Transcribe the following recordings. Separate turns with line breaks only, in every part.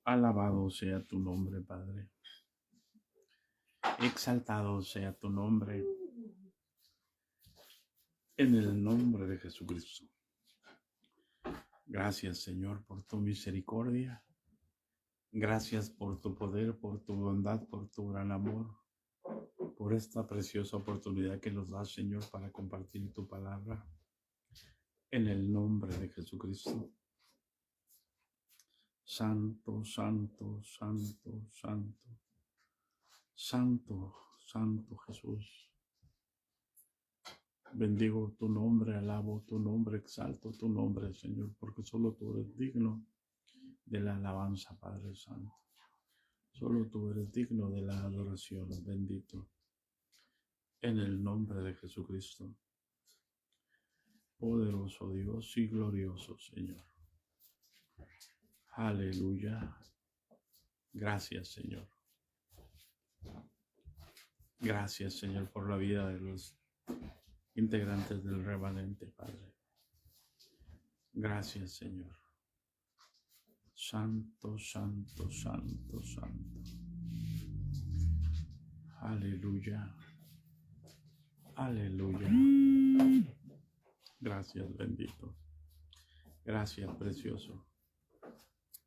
Alabado sea tu nombre, Padre. Exaltado sea tu nombre. En el nombre de Jesucristo. Gracias, Señor, por tu misericordia. Gracias por tu poder, por tu bondad, por tu gran amor, por esta preciosa oportunidad que nos das, Señor, para compartir tu palabra. En el nombre de Jesucristo. Santo, santo, santo, santo. Santo, santo Jesús. Bendigo tu nombre, alabo tu nombre, exalto tu nombre, Señor, porque solo tú eres digno de la alabanza, Padre Santo. Solo tú eres digno de la adoración, bendito. En el nombre de Jesucristo. Poderoso Dios y glorioso Señor. Aleluya. Gracias, Señor. Gracias, Señor, por la vida de los integrantes del remanente, Padre. Gracias, Señor. Santo, santo, santo, santo. Aleluya. Aleluya. Gracias, bendito. Gracias, precioso.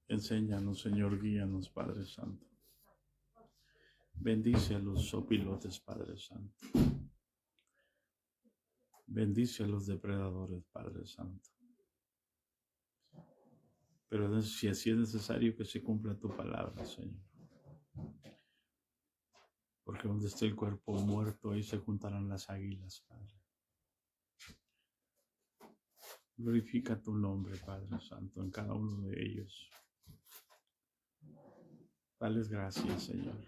Enséñanos, Señor, guíanos, Padre Santo. Bendice a los sopilotes, Padre Santo. Bendice a los depredadores, Padre Santo. Pero si así es necesario, que se cumpla tu palabra, Señor. Porque donde esté el cuerpo muerto, ahí se juntarán las águilas, Padre. Glorifica tu nombre, Padre Santo, en cada uno de ellos. Dales gracias, Señor.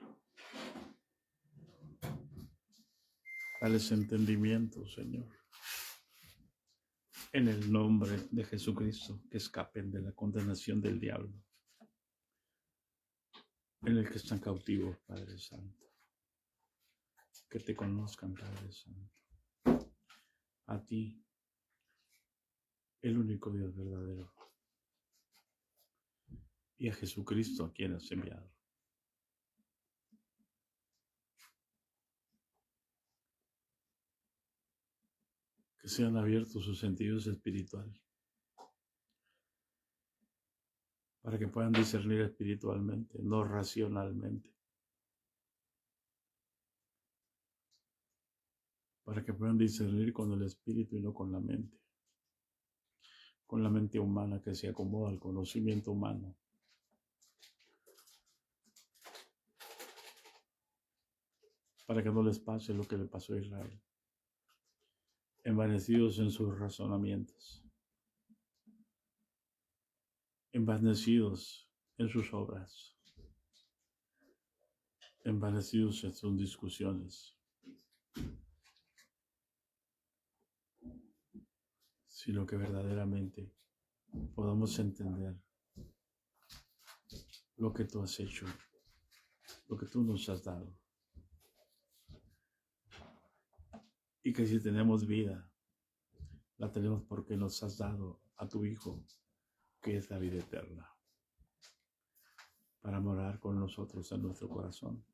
Dales entendimiento, Señor. En el nombre de Jesucristo, que escapen de la condenación del diablo, en el que están cautivos, Padre Santo. Que te conozcan, Padre Santo. A ti, el único Dios verdadero. Y a Jesucristo, a quien has enviado. Que sean abiertos sus sentidos espirituales, para que puedan discernir espiritualmente, no racionalmente. Para que puedan discernir con el espíritu y no con la mente. Con la mente humana que se acomoda al conocimiento humano. Para que no les pase lo que le pasó a Israel. Envanecidos en sus razonamientos. Envanecidos en sus obras. Envanecidos en sus discusiones. Sino que verdaderamente podamos entender lo que tú has hecho, lo que tú nos has dado. Y que si tenemos vida, la tenemos porque nos has dado a tu Hijo, que es la vida eterna, para morar con nosotros en nuestro corazón,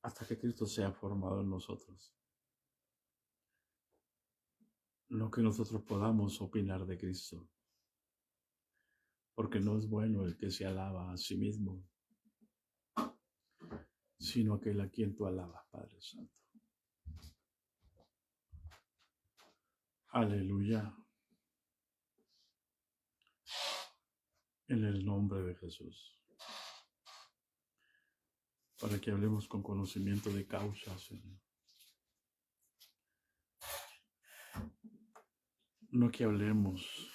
hasta que Cristo sea formado en nosotros. No que nosotros podamos opinar de Cristo, porque no es bueno el que se alaba a sí mismo, sino aquel a quien tú alabas, Padre Santo. Aleluya. En el nombre de Jesús. Para que hablemos con conocimiento de causa, Señor. No que hablemos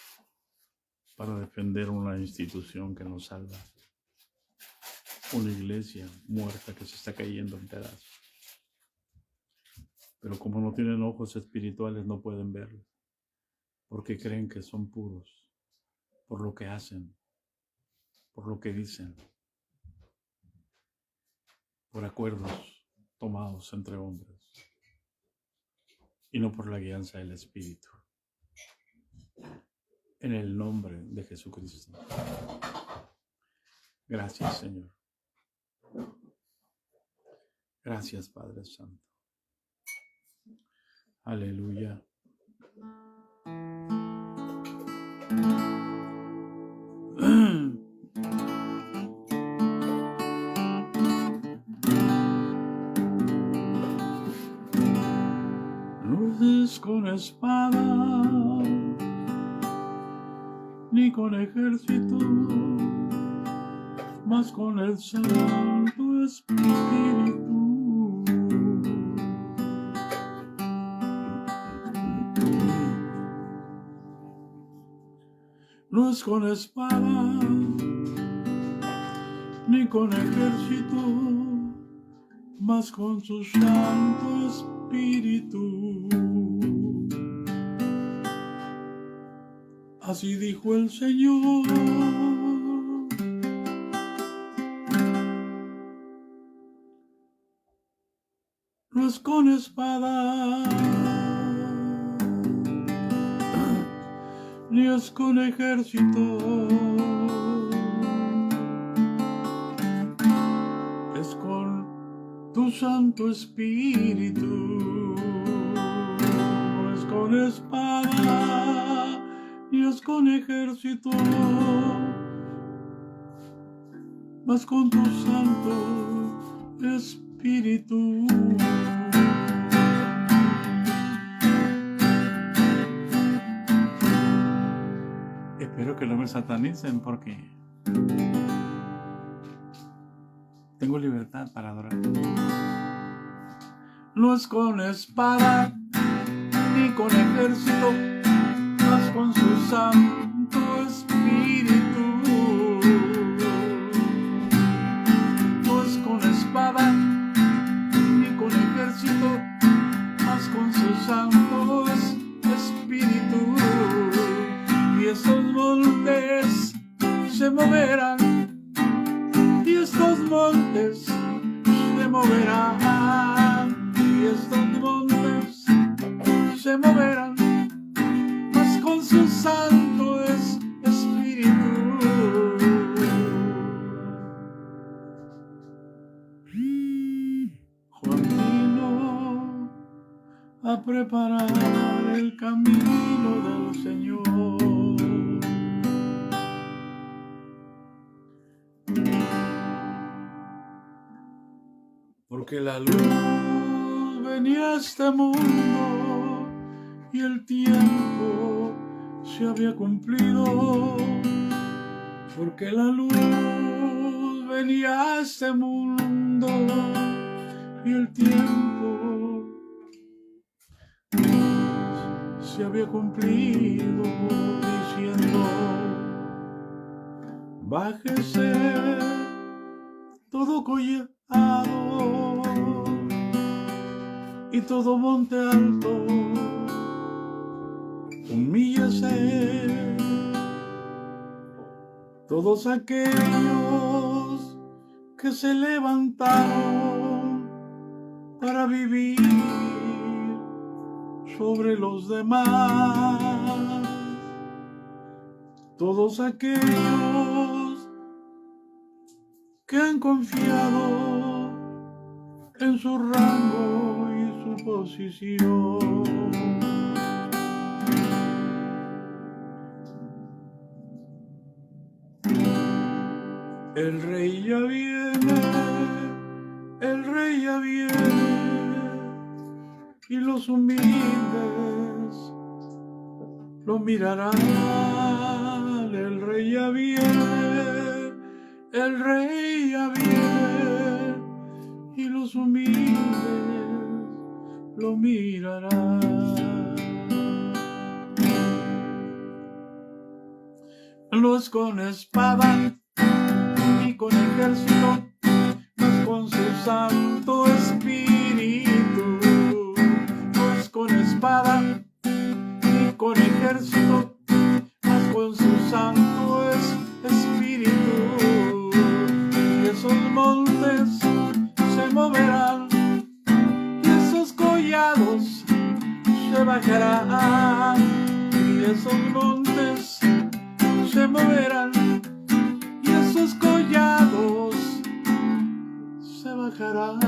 para defender una institución que nos salva. Una iglesia muerta que se está cayendo en pedazos. Pero como no tienen ojos espirituales, no pueden verlo. Porque creen que son puros. Por lo que hacen. Por lo que dicen. Por acuerdos tomados entre hombres. Y no por la guianza del Espíritu. En el nombre de Jesucristo. Gracias, Señor. Gracias, Padre Santo. Aleluya. No es con espada ni con ejército, mas con el Santo Espíritu. No es con espada ni con ejército, mas con su Santo Espíritu. Así dijo el Señor. No es con espada, ni es con ejército, es con tu Santo Espíritu. No es con espada, ni es con ejército, mas con tu Santo Espíritu. Espero que no me satanicen porque tengo libertad para adorar. No es con espada ni con ejército, mas con su Santo Espíritu. No es con espada ni con ejército, mas con su Santo Espíritu. Y estos montes se moverán, y estos montes se moverán, y estos montes se moverán, mas con su Santo Espíritu. Juan vino a preparar el camino del Señor. Porque la luz venía a este mundo y el tiempo se había cumplido. Porque la luz venía a este mundo y el tiempo se había cumplido, diciendo: bájese todo collado y todo monte alto, humíllese todos aquellos que se levantaron para vivir sobre los demás, todos aquellos que han confiado en su rango y su posición. El Rey ya viene, el Rey ya viene, y los humildes lo mirarán. El Rey ya viene, el Rey ya viene, y los humildes lo mirarán. No es con espada ni con ejército, mas con su Santo Espíritu. No es con espada ni con ejército, mas con su Santo Espíritu. Y esos montes se moverán, y esos collados se bajarán, y esos montes se moverán, y esos collados bajará.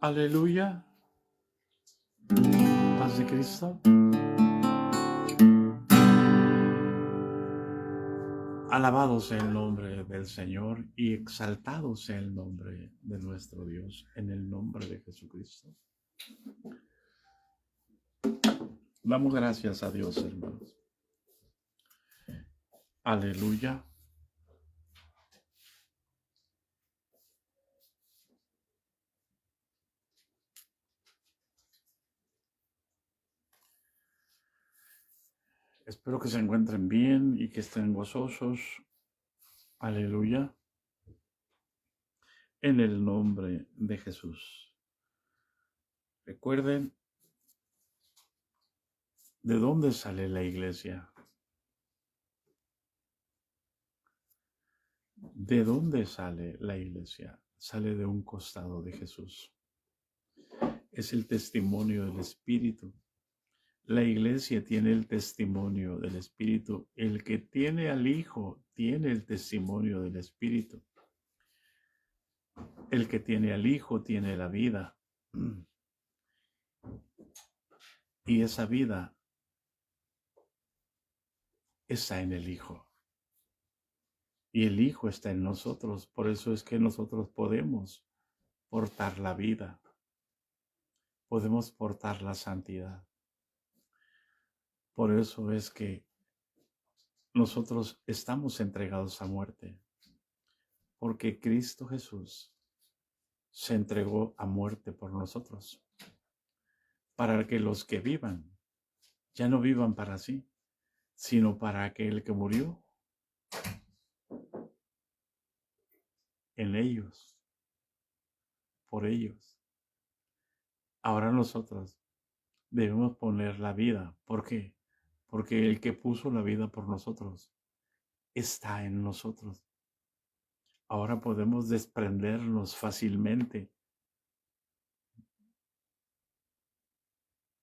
Aleluya. Paz de Cristo. Alabado sea el nombre del Señor y exaltado sea el nombre de nuestro Dios en el nombre de Jesucristo. Damos gracias a Dios, hermanos. Aleluya. Espero que se encuentren bien y que estén gozosos. Aleluya. En el nombre de Jesús. Recuerden de dónde sale la iglesia. ¿De dónde sale la iglesia? Sale de un costado de Jesús. Es el testimonio del Espíritu. La iglesia tiene el testimonio del Espíritu. El que tiene al Hijo tiene el testimonio del Espíritu. El que tiene al Hijo tiene la vida. Y esa vida está en el Hijo. Y el Hijo está en nosotros. Por eso es que nosotros podemos portar la vida. Podemos portar la santidad. Por eso es que nosotros estamos entregados a muerte. Porque Cristo Jesús se entregó a muerte por nosotros. Para que los que vivan ya no vivan para sí, sino para aquel que murió en ellos, por ellos. Ahora nosotros debemos poner la vida. ¿Por qué? Porque el que puso la vida por nosotros está en nosotros. Ahora podemos desprendernos fácilmente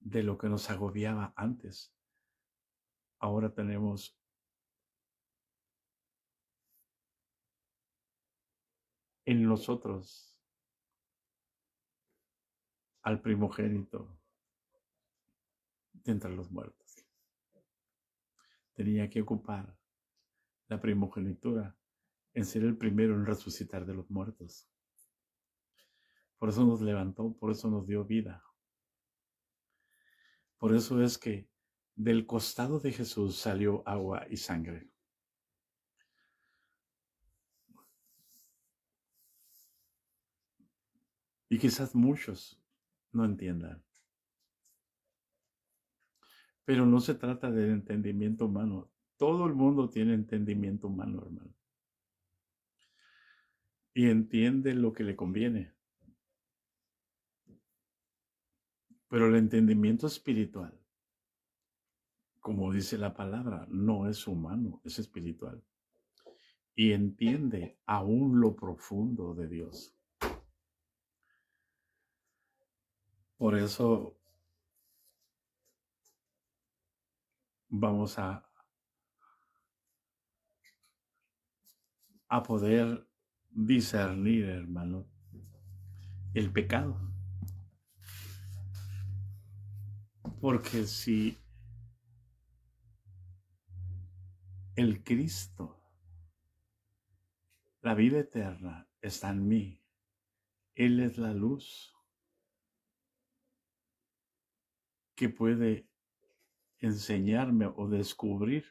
de lo que nos agobiaba antes. Ahora tenemos en nosotros al primogénito de entre los muertos. Tenía que ocupar la primogenitura en ser el primero en resucitar de los muertos. Por eso nos levantó, por eso nos dio vida. Por eso es que del costado de Jesús salió agua y sangre. Y quizás muchos no entiendan. Pero no se trata del entendimiento humano. Todo el mundo tiene entendimiento humano, hermano. Y entiende lo que le conviene. Pero el entendimiento espiritual, como dice la palabra, no es humano, es espiritual. Y entiende aún lo profundo de Dios. Por eso vamos a poder discernir, hermano, el pecado. Porque si el Cristo, la vida eterna, está en mí, Él es la luz que puede enseñarme o descubrir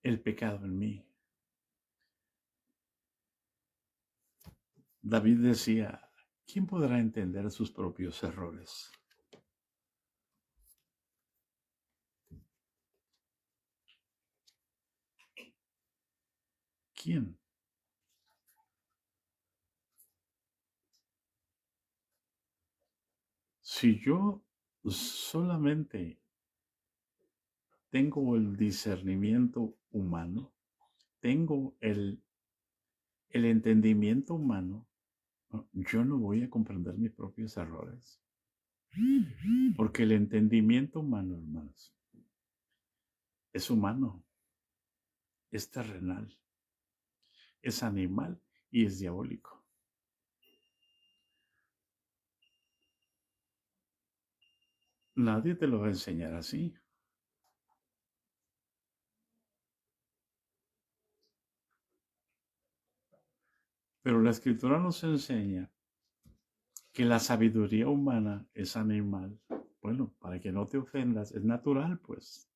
el pecado en mí. David decía, ¿quién podrá entender sus propios errores? ¿Quién? Si yo solamente tengo el discernimiento humano, tengo el entendimiento humano, yo no voy a comprender mis propios errores. Porque el entendimiento humano, hermanos, es humano, es terrenal, es animal y es diabólico. Nadie te lo va a enseñar así. Pero la Escritura nos enseña que la sabiduría humana es animal. Bueno, para que no te ofendas, es natural, pues.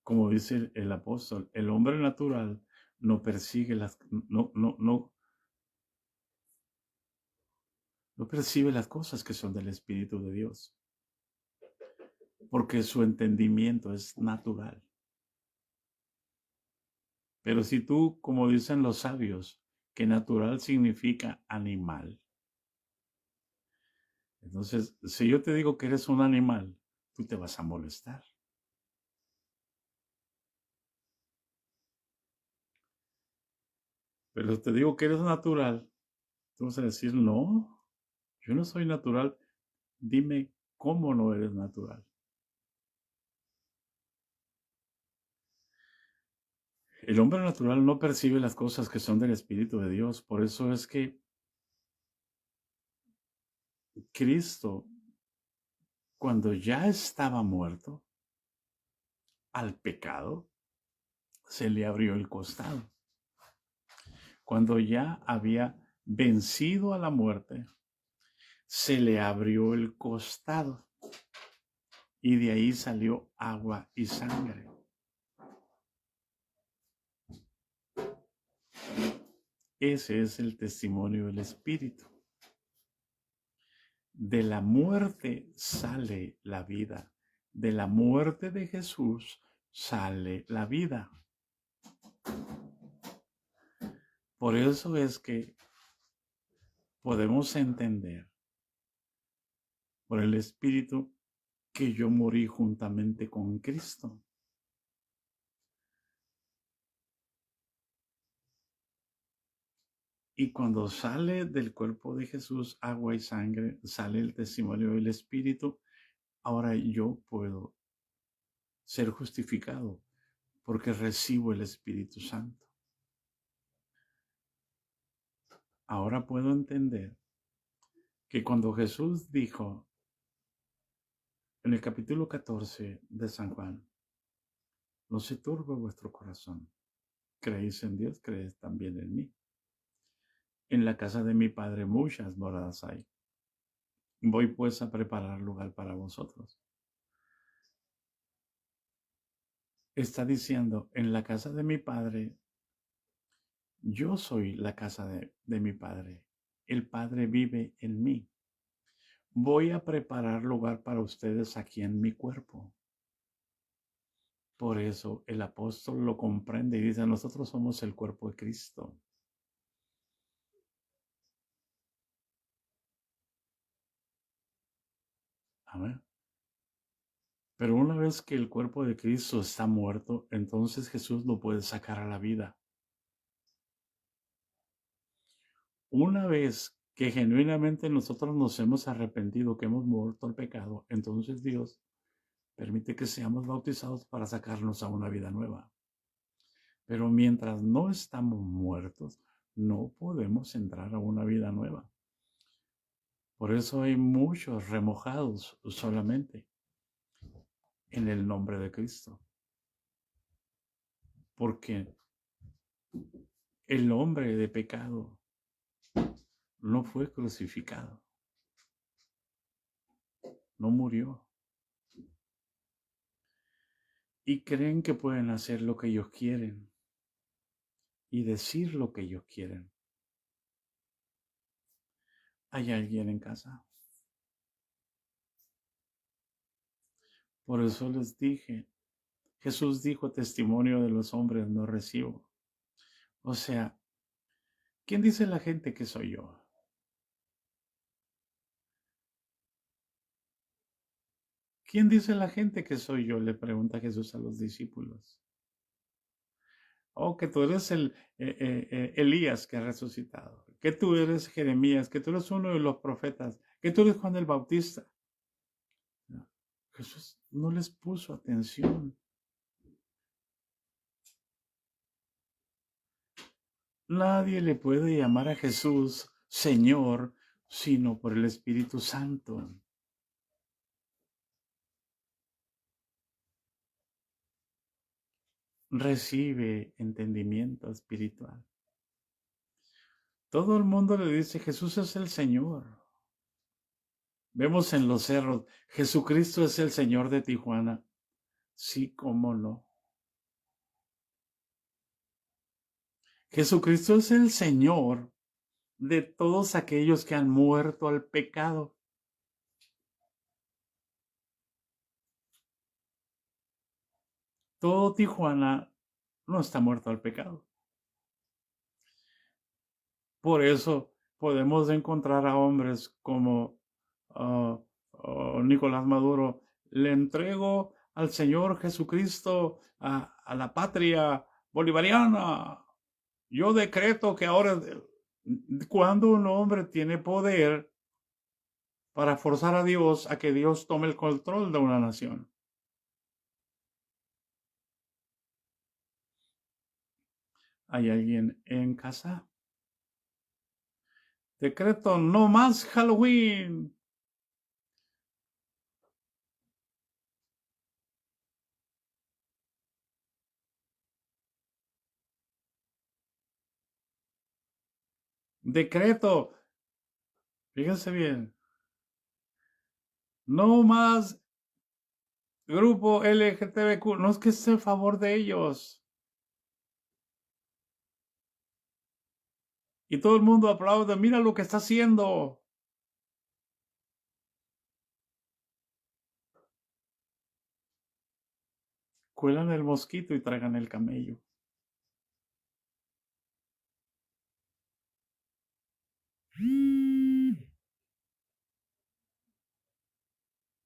Como dice el apóstol, el hombre natural no persigue no percibe las cosas que son del Espíritu de Dios, porque su entendimiento es natural. Pero si tú, como dicen los sabios, que natural significa animal, entonces, si yo te digo que eres un animal, tú te vas a molestar. Pero te digo que eres natural, tú vas a decir, no, yo no soy natural. Dime cómo no eres natural. El hombre natural no percibe las cosas que son del Espíritu de Dios. Por eso es que Cristo, cuando ya estaba muerto al pecado, se le abrió el costado. Cuando ya había vencido a la muerte, se le abrió el costado y de ahí salió agua y sangre. Ese es el testimonio del Espíritu. De la muerte sale la vida. De la muerte de Jesús sale la vida. Por eso es que podemos entender por el Espíritu que yo morí juntamente con Cristo. Y cuando sale del cuerpo de Jesús agua y sangre, sale el testimonio del Espíritu, ahora yo puedo ser justificado porque recibo el Espíritu Santo. Ahora puedo entender que cuando Jesús dijo en el capítulo 14 de San Juan, no se turbe vuestro corazón, creéis en Dios, creéis también en mí. En la casa de mi Padre muchas moradas hay. Voy pues a preparar lugar para vosotros. Está diciendo, en la casa de mi Padre, yo soy la casa de mi Padre. El Padre vive en mí. Voy a preparar lugar para ustedes aquí en mi cuerpo. Por eso el apóstol lo comprende y dice, nosotros somos el cuerpo de Cristo. Amén. Pero una vez que el cuerpo de Cristo está muerto, entonces Jesús lo puede sacar a la vida. Una vez que genuinamente nosotros nos hemos arrepentido, que hemos muerto al pecado, entonces Dios permite que seamos bautizados para sacarnos a una vida nueva. Pero mientras no estamos muertos, no podemos entrar a una vida nueva. Por eso hay muchos remojados solamente en el nombre de Cristo. Porque el hombre de pecado no fue crucificado, no murió. Y creen que pueden hacer lo que ellos quieren y decir lo que ellos quieren. ¿Hay alguien en casa? Por eso les dije, Jesús dijo, testimonio de los hombres no recibo. O sea, ¿quién dice la gente que soy yo? ¿Quién dice la gente que soy yo? Le pregunta Jesús a los discípulos. Oh, que tú eres Elías que ha resucitado, que tú eres Jeremías, que tú eres uno de los profetas, que tú eres Juan el Bautista. Jesús no les puso atención. Nadie le puede llamar a Jesús Señor sino por el Espíritu Santo. Recibe entendimiento espiritual. Todo el mundo le dice, Jesús es el Señor. Vemos en los cerros, Jesucristo es el Señor de Tijuana. Sí, cómo no. Jesucristo es el Señor de todos aquellos que han muerto al pecado. Todo Tijuana no está muerto al pecado. Por eso podemos encontrar a hombres como Nicolás Maduro. Le entrego al Señor Jesucristo a la patria bolivariana. Yo decreto que ahora, cuando un hombre tiene poder para forzar a Dios a que Dios tome el control de una nación. ¿Hay alguien en casa? Decreto no más Halloween. Decreto, fíjense bien, no más grupo LGTBQ, no es que esté a favor de ellos. Y todo el mundo aplaude, mira lo que está haciendo. Cuelan el mosquito y tragan el camello.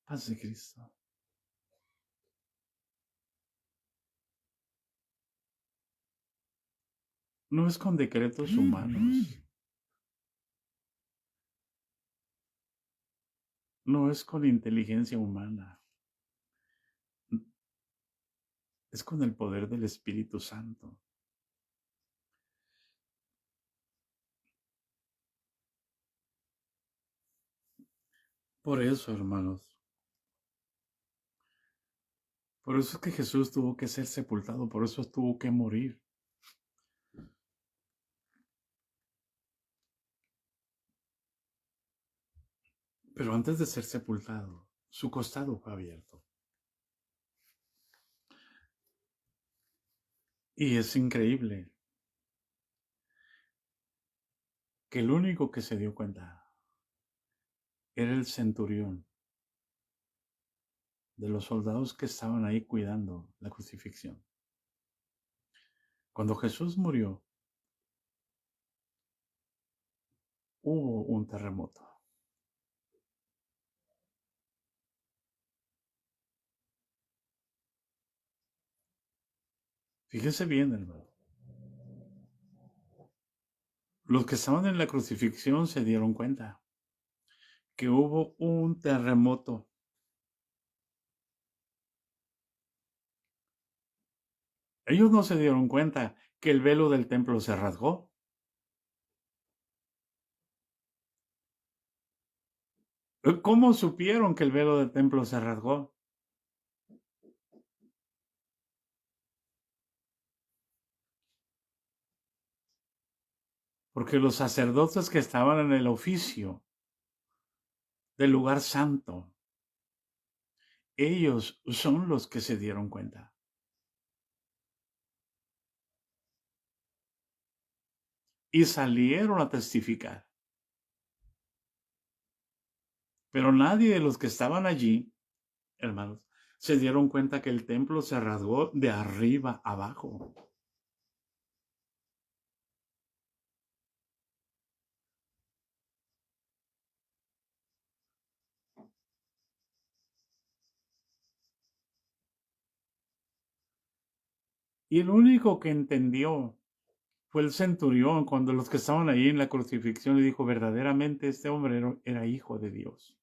Paz de Cristo. No es con decretos humanos. No es con inteligencia humana. Es con el poder del Espíritu Santo. Por eso, hermanos. Por eso es que Jesús tuvo que ser sepultado. Por eso tuvo que morir. Pero antes de ser sepultado, su costado fue abierto. Y es increíble que el único que se dio cuenta era el centurión de los soldados que estaban ahí cuidando la crucifixión. Cuando Jesús murió, hubo un terremoto. Fíjese bien, hermano. Los que estaban en la crucifixión se dieron cuenta que hubo un terremoto. Ellos no se dieron cuenta que el velo del templo se rasgó. ¿Cómo supieron que el velo del templo se rasgó? Porque los sacerdotes que estaban en el oficio del lugar santo, ellos son los que se dieron cuenta. Y salieron a testificar. Pero nadie de los que estaban allí, hermanos, se dieron cuenta que el templo se rasgó de arriba abajo. Y el único que entendió fue el centurión, cuando los que estaban ahí en la crucifixión le dijo, verdaderamente este hombre era hijo de Dios.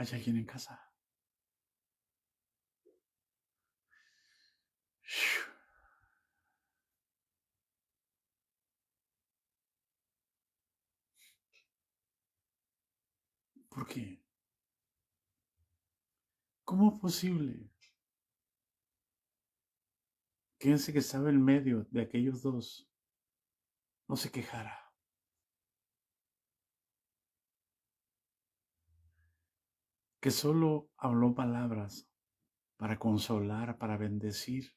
¿Hay alguien en casa? ¿Por qué? ¿Cómo es posible que ese que estaba en medio de aquellos dos no se quejara? Que solo habló palabras para consolar, para bendecir.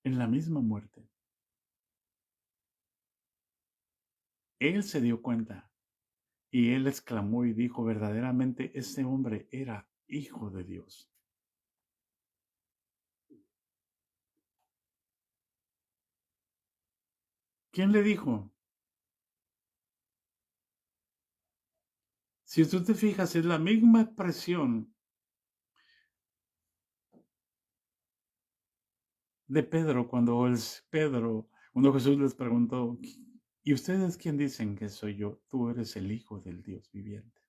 En la misma muerte, él se dio cuenta y él exclamó y dijo, verdaderamente este hombre era hijo de Dios. ¿Quién le dijo? Si tú te fijas, es la misma expresión de Pedro cuando Jesús les preguntó, ¿y ustedes quién dicen que soy yo? Tú eres el Hijo del Dios viviente.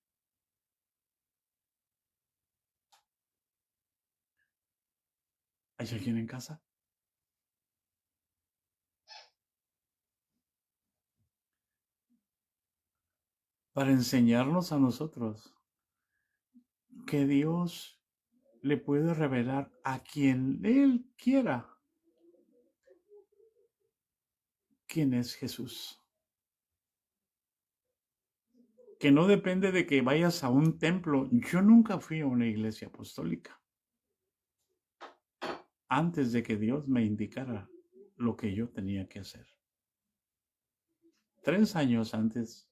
¿Hay alguien en casa? Para enseñarnos a nosotros que Dios le puede revelar a quien Él quiera quién es Jesús. Que no depende de que vayas a un templo. Yo nunca fui a una iglesia apostólica antes de que Dios me indicara lo que yo tenía que hacer. 3 años antes.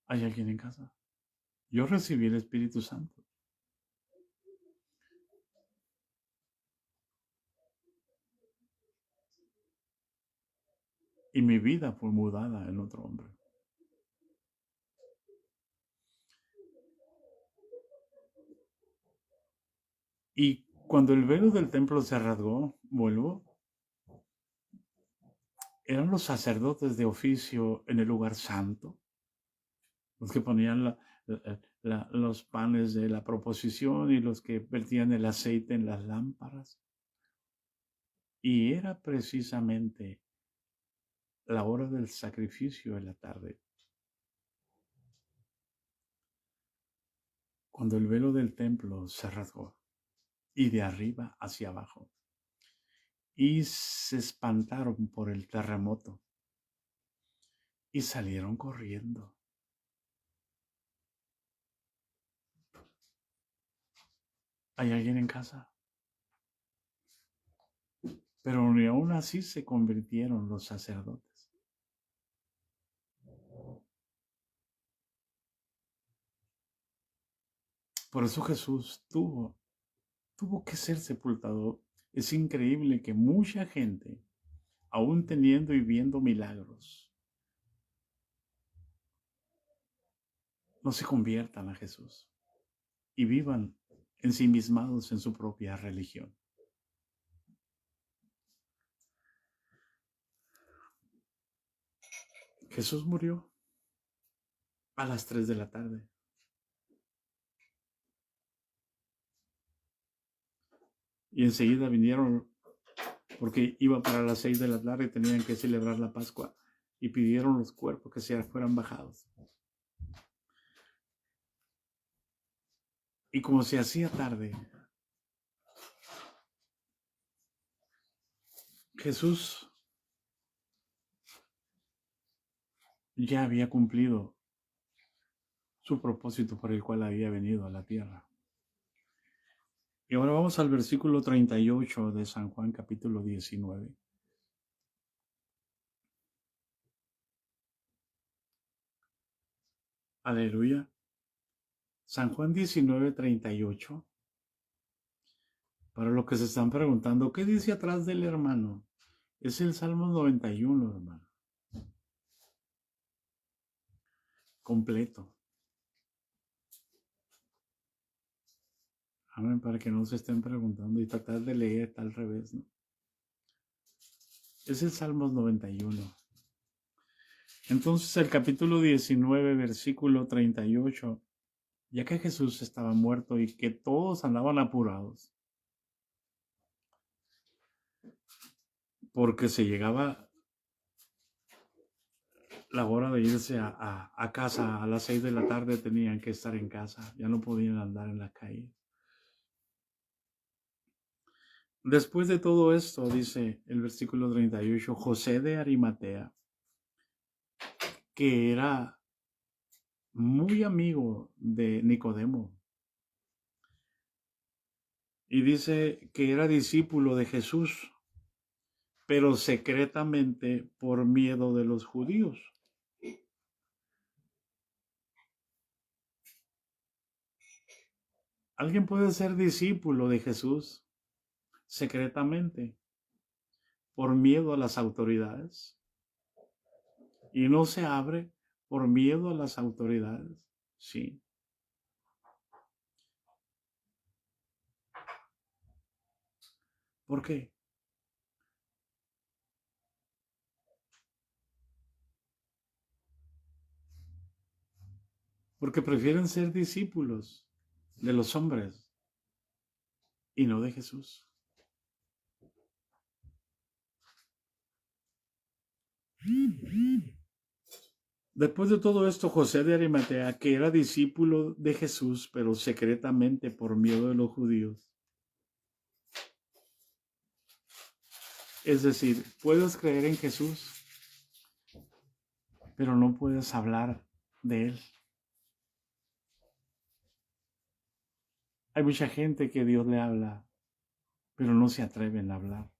¿Hay alguien en casa? Yo recibí el Espíritu Santo. Y mi vida fue mudada en otro hombre. Y cuando el velo del templo se rasgó, eran los sacerdotes de oficio en el lugar santo, los que ponían los panes de la proposición y los que vertían el aceite en las lámparas. Y era precisamente la hora del sacrificio de la tarde, cuando el velo del templo se rasgó y de arriba hacia abajo. Y se espantaron por el terremoto y salieron corriendo. ¿Hay alguien en casa? Pero ni aún así se convirtieron los sacerdotes. Por eso Jesús tuvo que ser sepultado. Es increíble que mucha gente, aún teniendo y viendo milagros, no se conviertan a Jesús y vivan ensimismados en su propia religión. Jesús murió a las 3 de la tarde. Y enseguida vinieron, porque iba para las 6 de la tarde y tenían que celebrar la Pascua, y pidieron los cuerpos que se fueran bajados. Y como se hacía tarde, Jesús ya había cumplido su propósito por el cual había venido a la tierra. Y ahora vamos al versículo 38 de San Juan capítulo 19. Aleluya. San Juan 19:38. Para los que se están preguntando, ¿qué dice atrás del hermano? Es el Salmo 91, hermano. Completo. Amén, para que no se estén preguntando y tratar de leer al revés, ¿no? Es el Salmos 91. Entonces el capítulo 19, versículo 38, ya que Jesús estaba muerto y que todos andaban apurados, porque se llegaba la hora de irse a casa, a las 6 de la tarde tenían que estar en casa, ya no podían andar en la calle. Después de todo esto, dice el versículo 38, José de Arimatea, que era muy amigo de Nicodemo, y dice que era discípulo de Jesús, pero secretamente por miedo de los judíos. Alguien puede ser discípulo de Jesús secretamente por miedo a las autoridades y no se abre por miedo a las autoridades. Sí. ¿Por qué? Porque prefieren ser discípulos de los hombres y no de Jesús. Después de todo esto, José de Arimatea, que era discípulo de Jesús, pero secretamente por miedo de los judíos. Es decir, puedes creer en Jesús, pero no puedes hablar de Él. Hay mucha gente que Dios le habla, pero no se atreven a hablar.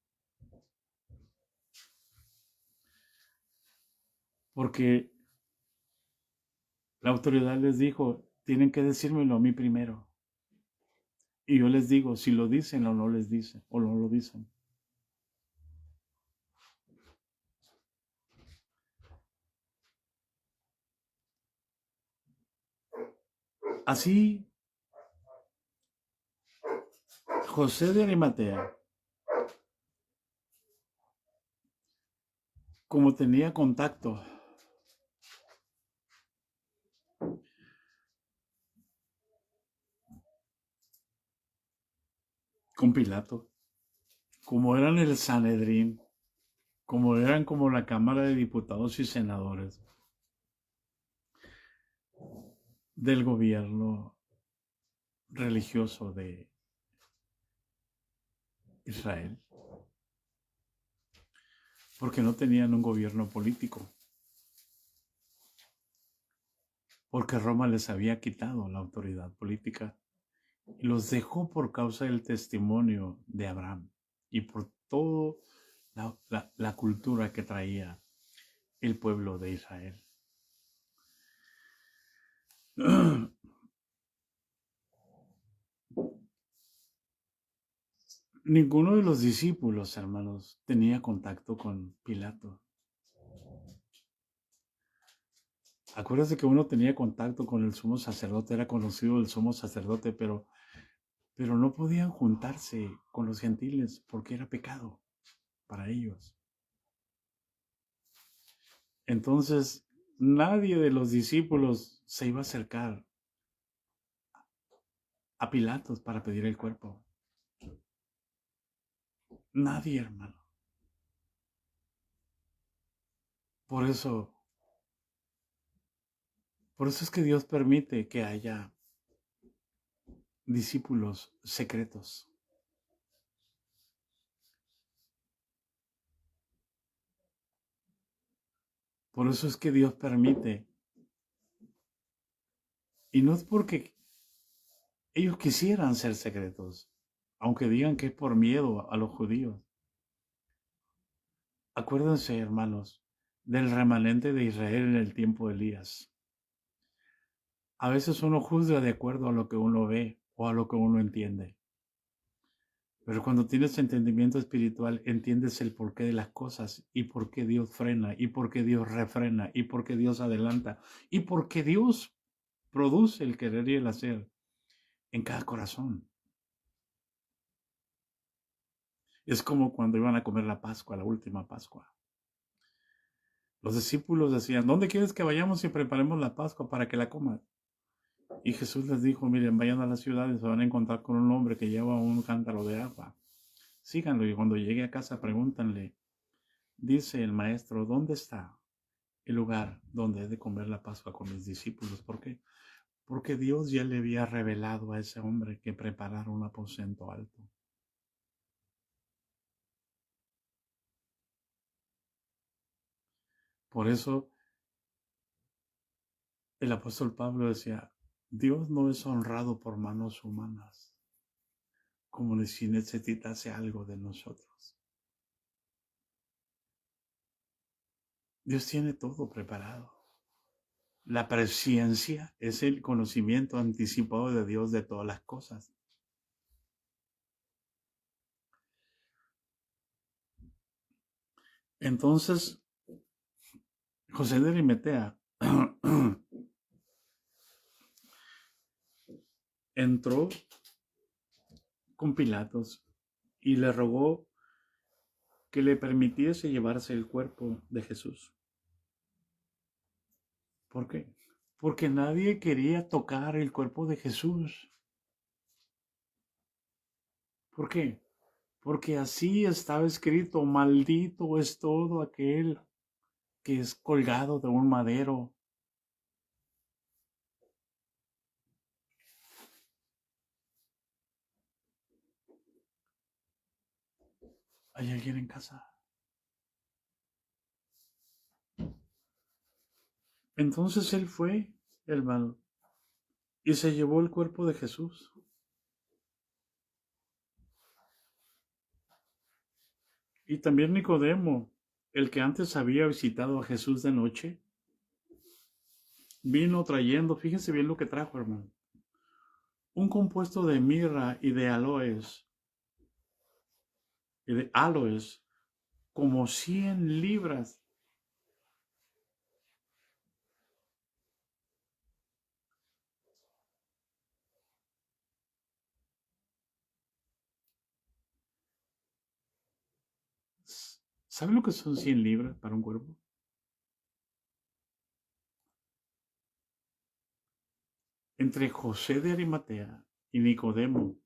Porque la autoridad les dijo, tienen que decírmelo a mí primero. Y yo les digo, si lo dicen o no les dicen, o no lo dicen. Así, José de Arimatea, como tenía contacto con Pilato, como eran el Sanedrín, como eran como la Cámara de Diputados y Senadores del gobierno religioso de Israel, porque no tenían un gobierno político, porque Roma les había quitado la autoridad política y los dejó por causa del testimonio de Abraham y por toda la cultura que traía el pueblo de Israel. Ninguno de los discípulos, hermanos, tenía contacto con Pilato. Acuérdense que uno tenía contacto con el sumo sacerdote, era conocido el sumo sacerdote, pero no podían juntarse con los gentiles porque era pecado para ellos. Entonces, nadie de los discípulos se iba a acercar a Pilatos para pedir el cuerpo. Nadie, hermano. Por eso es que Dios permite que haya discípulos secretos. Por eso es que Dios permite. Y no es porque ellos quisieran ser secretos, aunque digan que es por miedo a los judíos. Acuérdense, hermanos, del remanente de Israel en el tiempo de Elías. A veces uno juzga de acuerdo a lo que uno ve o a lo que uno entiende. Pero cuando tienes entendimiento espiritual, entiendes el porqué de las cosas y por qué Dios frena y por qué Dios refrena y por qué Dios adelanta y por qué Dios produce el querer y el hacer en cada corazón. Es como cuando iban a comer la Pascua, la última Pascua. Los discípulos decían, ¿dónde quieres que vayamos y preparemos la Pascua para que la comas? Y Jesús les dijo, miren, vayan a la ciudad y se van a encontrar con un hombre que lleva un cántaro de agua. Síganlo y cuando llegue a casa pregúntenle, dice el maestro, ¿dónde está el lugar donde he de comer la Pascua con mis discípulos? ¿Por qué? Porque Dios ya le había revelado a ese hombre que preparara un aposento alto. Por eso el apóstol Pablo decía, Dios no es honrado por manos humanas, como si necesitase algo de nosotros. Dios tiene todo preparado. La presciencia es el conocimiento anticipado de Dios de todas las cosas. Entonces, José de Arimatea entró con Pilatos y le rogó que le permitiese llevarse el cuerpo de Jesús. ¿Por qué? Porque nadie quería tocar el cuerpo de Jesús. ¿Por qué? Porque así estaba escrito, maldito es todo aquel que es colgado de un madero. ¿Hay alguien en casa? Entonces él fue, hermano, y se llevó el cuerpo de Jesús. Y también Nicodemo, el que antes había visitado a Jesús de noche, vino trayendo, fíjense bien lo que trajo, hermano, un compuesto de mirra y de aloes, como 100 libras. ¿Saben lo que son 100 libras para un cuerpo? Entre José de Arimatea y Nicodemo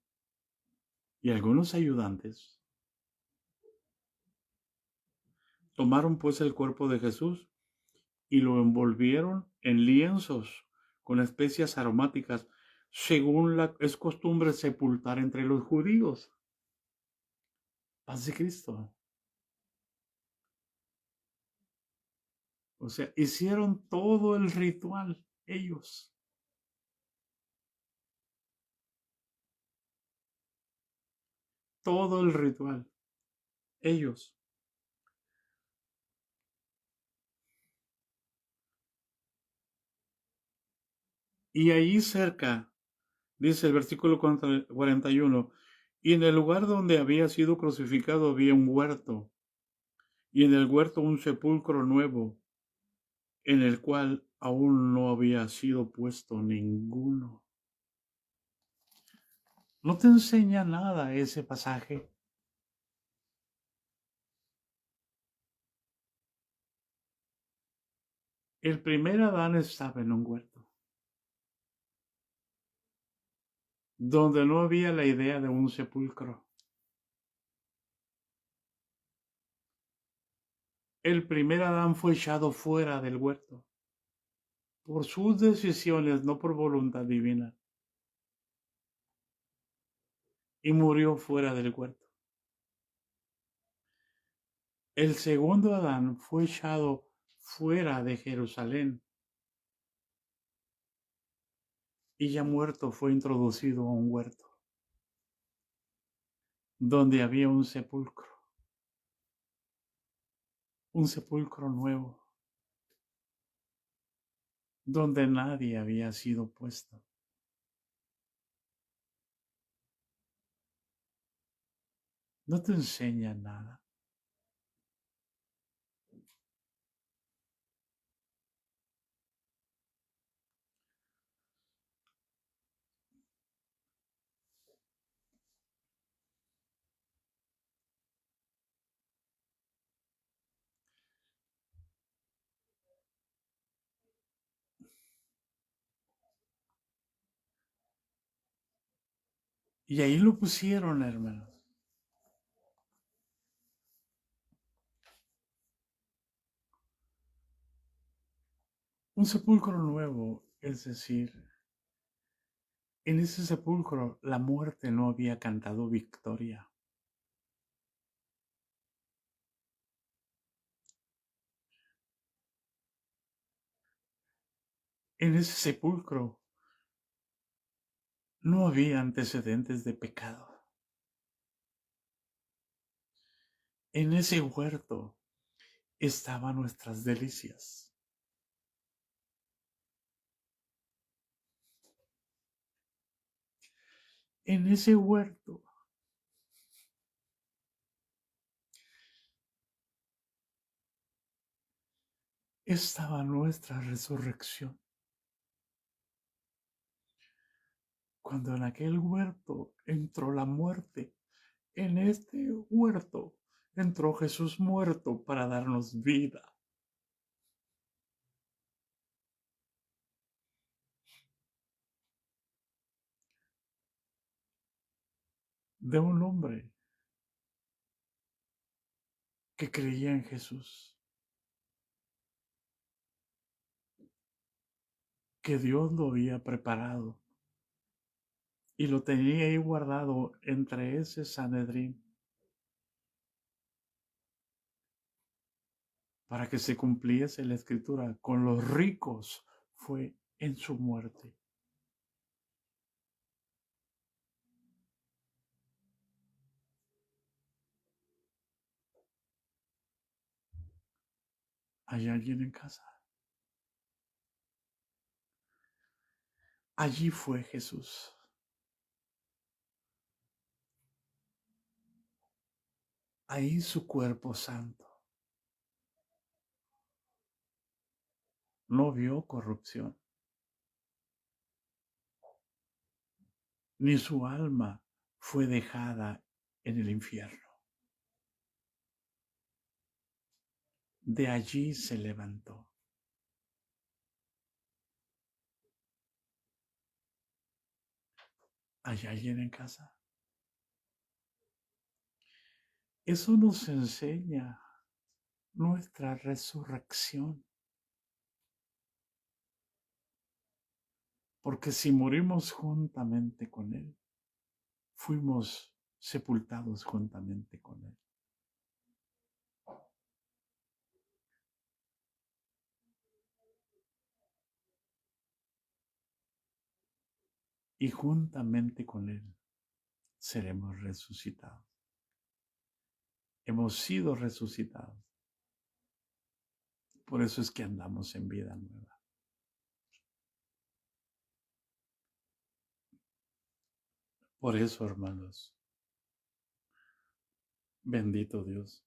y algunos ayudantes, tomaron pues el cuerpo de Jesús y lo envolvieron en lienzos con especias aromáticas, según es costumbre sepultar entre los judíos. Paz de Cristo. O sea, hicieron todo el ritual ellos. Todo el ritual ellos. Y ahí cerca, dice el versículo 41, y en el lugar donde había sido crucificado había un huerto, y en el huerto un sepulcro nuevo, en el cual aún no había sido puesto ninguno. ¿No te enseña nada ese pasaje? El primer Adán estaba en un huerto, donde no había la idea de un sepulcro. El primer Adán fue echado fuera del huerto por sus decisiones, no por voluntad divina, y murió fuera del huerto. El segundo Adán fue echado fuera de Jerusalén y ya muerto fue introducido a un huerto donde había un sepulcro nuevo, donde nadie había sido puesto. No te enseña nada. Y ahí lo pusieron, hermanos. Un sepulcro nuevo, es decir, en ese sepulcro la muerte no había cantado victoria. En ese sepulcro no había antecedentes de pecado. En ese huerto estaban nuestras delicias. En ese huerto estaba nuestra resurrección. Cuando en aquel huerto entró la muerte, en este huerto entró Jesús muerto para darnos vida. De un hombre que creía en Jesús, que Dios lo había preparado y lo tenía ahí guardado entre ese Sanedrín para que se cumpliese la escritura. Con los ricos fue en su muerte. ¿Hay alguien en casa? Allí fue Jesús. Ahí su cuerpo santo. No vio corrupción, ni su alma fue dejada en el infierno. De allí se levantó. ¿Hay alguien en casa? Eso nos enseña nuestra resurrección. Porque si morimos juntamente con Él, fuimos sepultados juntamente con Él. Y juntamente con Él seremos resucitados. Hemos sido resucitados. Por eso es que andamos en vida nueva. Por eso, hermanos, bendito Dios.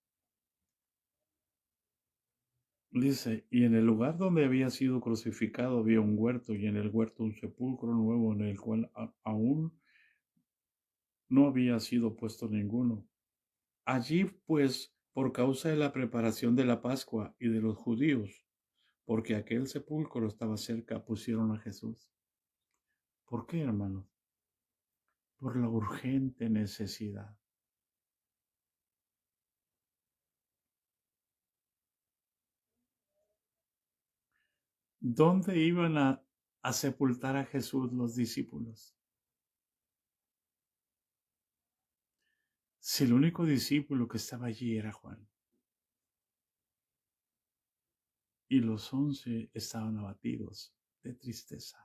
Dice, y en el lugar donde había sido crucificado había un huerto, y en el huerto un sepulcro nuevo en el cual aún no había sido puesto ninguno. Allí, pues, por causa de la preparación de la Pascua y de los judíos, porque aquel sepulcro estaba cerca, pusieron a Jesús. ¿Por qué, hermanos? Por la urgente necesidad. ¿Dónde iban a sepultar a Jesús los discípulos? Si el único discípulo que estaba allí era Juan. Y los 11 estaban abatidos de tristeza.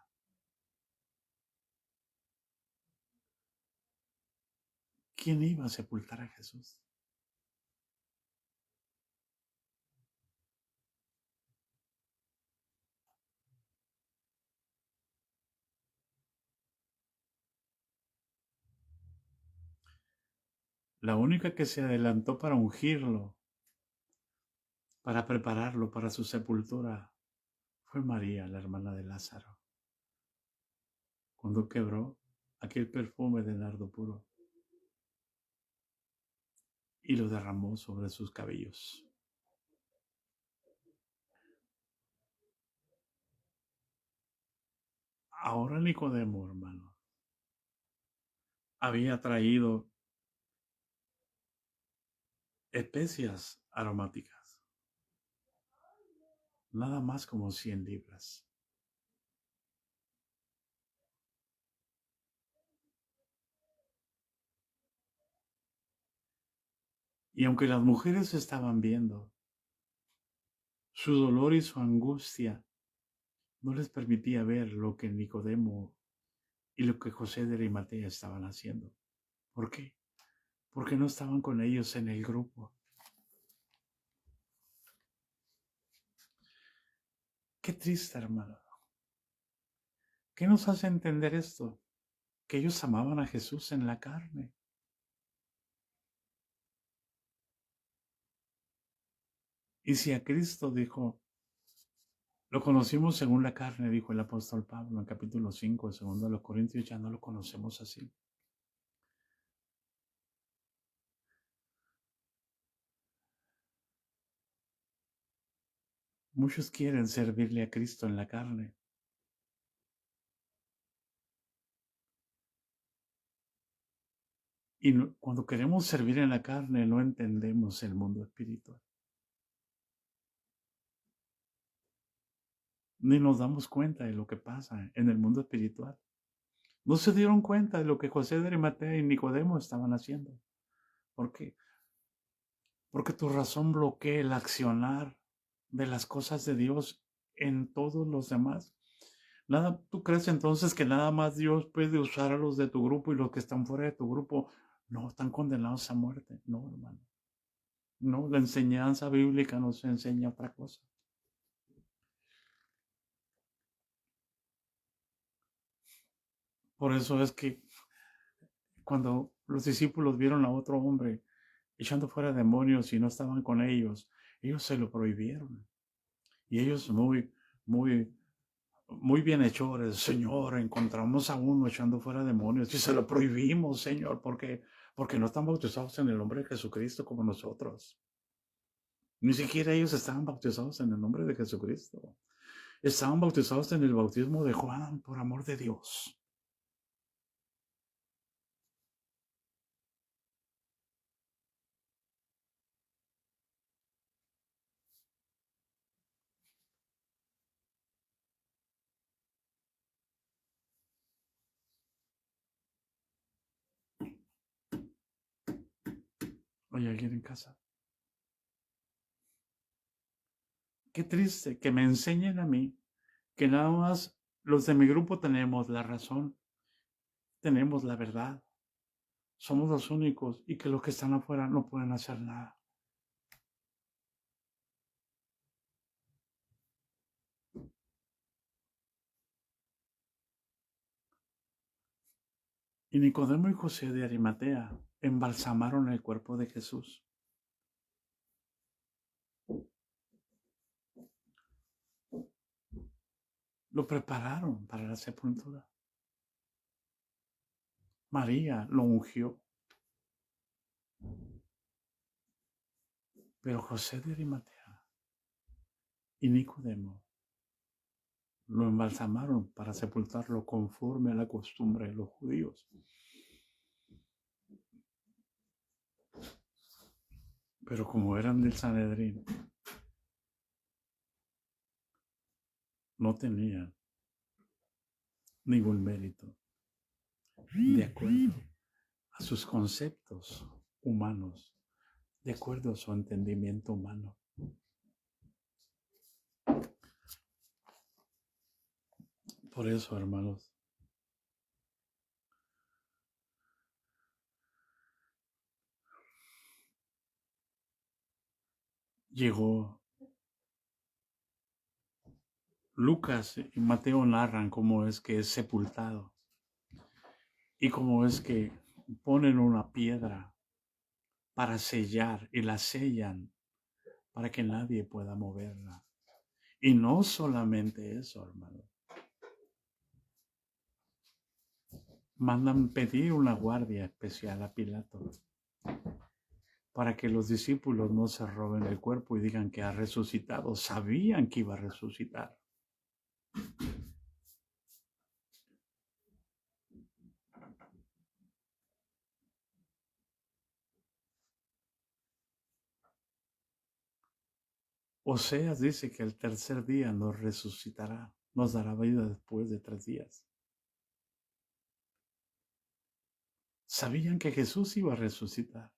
¿Quién iba a sepultar a Jesús? La única que se adelantó para ungirlo, para prepararlo para su sepultura, fue María, la hermana de Lázaro, cuando quebró aquel perfume de nardo puro y lo derramó sobre sus cabellos. Ahora Nicodemo, hermano, había traído especias aromáticas, nada más como 100 libras. Y aunque las mujeres estaban viendo, su dolor y su angustia no les permitía ver lo que Nicodemo y lo que José de Arimatea estaban haciendo. ¿Por qué? Porque no estaban con ellos en el grupo. Qué triste, hermano. ¿Qué nos hace entender esto? Que ellos amaban a Jesús en la carne. Y si a Cristo dijo, lo conocimos según la carne, dijo el apóstol Pablo en capítulo 5, segundo de los Corintios, ya no lo conocemos así. Muchos quieren servirle a Cristo en la carne. Y cuando queremos servir en la carne, no entendemos el mundo espiritual. Ni nos damos cuenta de lo que pasa en el mundo espiritual. No se dieron cuenta de lo que José de Arimatea y Nicodemo estaban haciendo. ¿Por qué? Porque tu razón bloquea el accionar de las cosas de Dios en todos los demás. ¿Tú crees entonces que nada más Dios puede usar a los de tu grupo y los que están fuera de tu grupo no están condenados a muerte? No, hermano. No, la enseñanza bíblica nos enseña otra cosa. Por eso es que cuando los discípulos vieron a otro hombre echando fuera demonios y no estaban con ellos se lo prohibieron. Y ellos muy bienhechores, Señor, encontramos a uno echando fuera demonios y se lo prohibimos, Señor, porque no están bautizados en el nombre de Jesucristo como nosotros. Ni siquiera ellos estaban bautizados en el nombre de Jesucristo. Estaban bautizados en el bautismo de Juan, por amor de Dios. Oye, alguien en casa. Qué triste que me enseñen a mí que nada más los de mi grupo tenemos la razón, tenemos la verdad, somos los únicos y que los que están afuera no pueden hacer nada. Y Nicodemo y José de Arimatea embalsamaron el cuerpo de Jesús. Lo prepararon para la sepultura. María lo ungió. Pero José de Arimatea y Nicodemo lo embalsamaron para sepultarlo conforme a la costumbre de los judíos. Pero como eran del Sanedrín, no tenían ningún mérito de acuerdo a sus conceptos humanos, de acuerdo a su entendimiento humano. Por eso, hermanos, llegó Lucas y Mateo narran cómo es que es sepultado y cómo es que ponen una piedra para sellar y la sellan para que nadie pueda moverla. Y no solamente eso, hermano. Mandan pedir una guardia especial a Pilato para que los discípulos no se roben el cuerpo y digan que ha resucitado. Sabían que iba a resucitar. Oseas dice que el tercer día nos resucitará, nos dará vida después de 3 días. Sabían que Jesús iba a resucitar.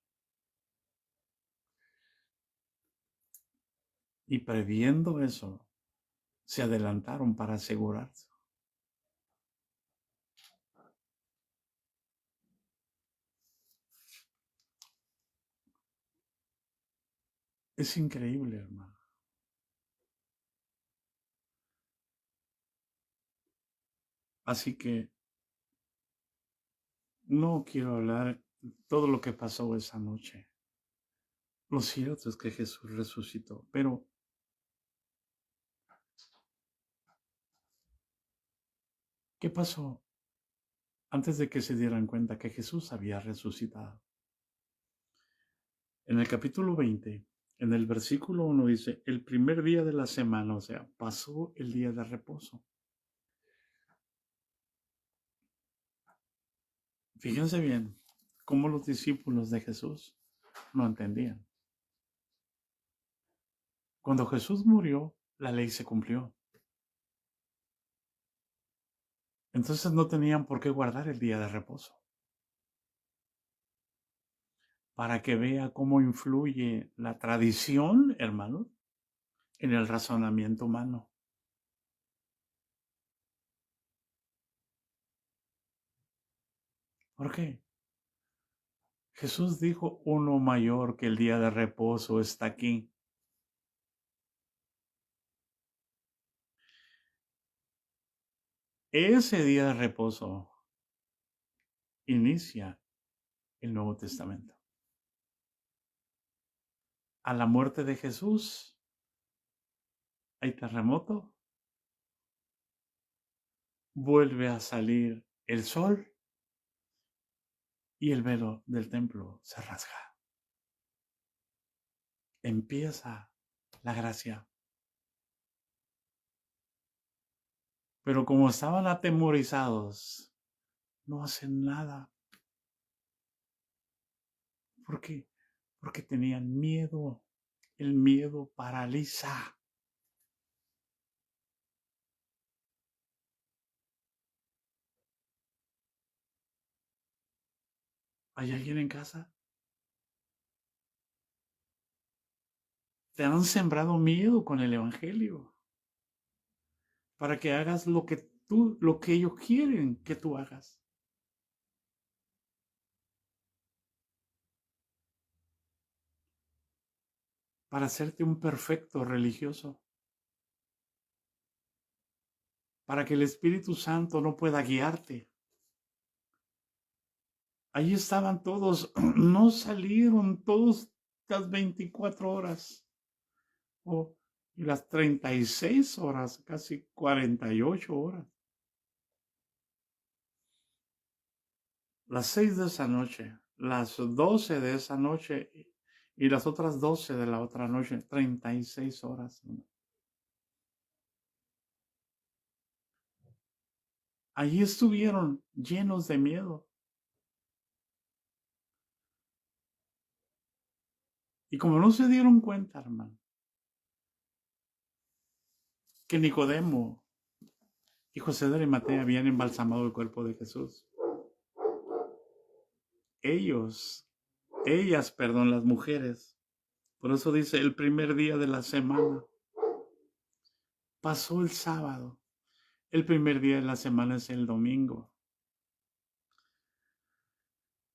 Y previendo eso, se adelantaron para asegurarse. Es increíble, hermano. Así que no quiero hablar todo lo que pasó esa noche. Lo cierto es que Jesús resucitó, pero ¿qué pasó antes de que se dieran cuenta que Jesús había resucitado? En el capítulo 20, en el versículo 1 dice, el primer día de la semana, o sea, pasó el día de reposo. Fíjense bien cómo los discípulos de Jesús no entendían. Cuando Jesús murió, la ley se cumplió. Entonces no tenían por qué guardar el día de reposo. Para que vea cómo influye la tradición, hermanos, en el razonamiento humano. ¿Por qué? Jesús dijo, uno mayor que el día de reposo está aquí. Ese día de reposo inicia el Nuevo Testamento. A la muerte de Jesús hay terremoto, vuelve a salir el sol y el velo del templo se rasga. Empieza la gracia. Pero como estaban atemorizados, no hacen nada. ¿Por qué? Porque tenían miedo. El miedo paraliza. ¿Hay alguien en casa? Te han sembrado miedo con el evangelio para que hagas lo que ellos quieren que tú hagas. Para hacerte un perfecto religioso. Para que el Espíritu Santo no pueda guiarte. Allí estaban todos, no salieron todos las 24 horas. Y las 36 horas, casi 48 horas. Las 6 de esa noche, las 12 de esa noche y las otras 12 de la otra noche, 36 horas. Allí estuvieron llenos de miedo. Y como no se dieron cuenta, hermano, que Nicodemo y José de Arimatea habían embalsamado el cuerpo de Jesús. Las mujeres. Por eso dice el primer día de la semana. Pasó el sábado. El primer día de la semana es el domingo.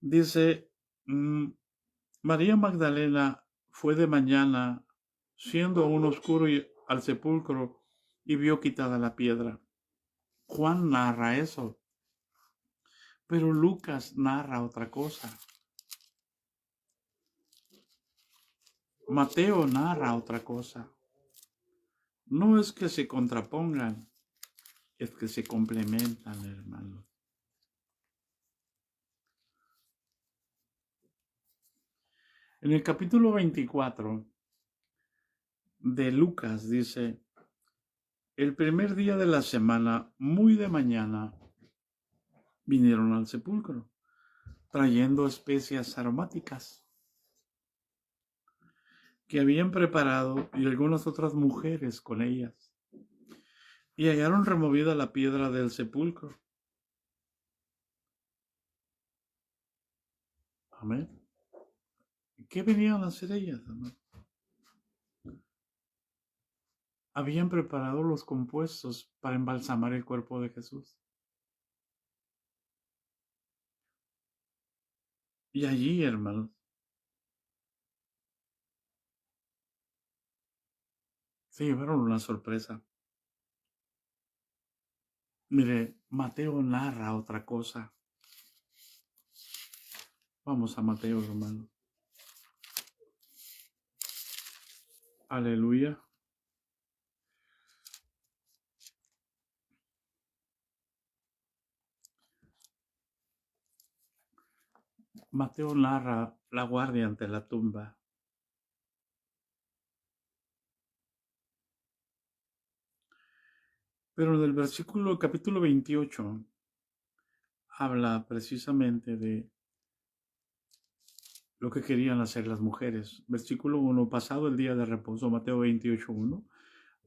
Dice, María Magdalena fue de mañana, siendo aún oscuro, al sepulcro y vio quitada la piedra. Juan narra eso, pero Lucas narra otra cosa. Mateo narra otra cosa. No es que se contrapongan, es que se complementan, hermanos. En el capítulo 24 de Lucas dice, el primer día de la semana, muy de mañana, vinieron al sepulcro, trayendo especias aromáticas, que habían preparado y algunas otras mujeres con ellas, y hallaron removida la piedra del sepulcro. Amén. ¿Qué venían a hacer ellas, amén? Habían preparado los compuestos para embalsamar el cuerpo de Jesús. Y allí, hermanos, se llevaron una sorpresa. Mire, Mateo narra otra cosa. Vamos a Mateo, hermano. Aleluya. Mateo narra la guardia ante la tumba. Pero en el capítulo 28, habla precisamente de lo que querían hacer las mujeres. Versículo 1, pasado el día de reposo, Mateo 28:1.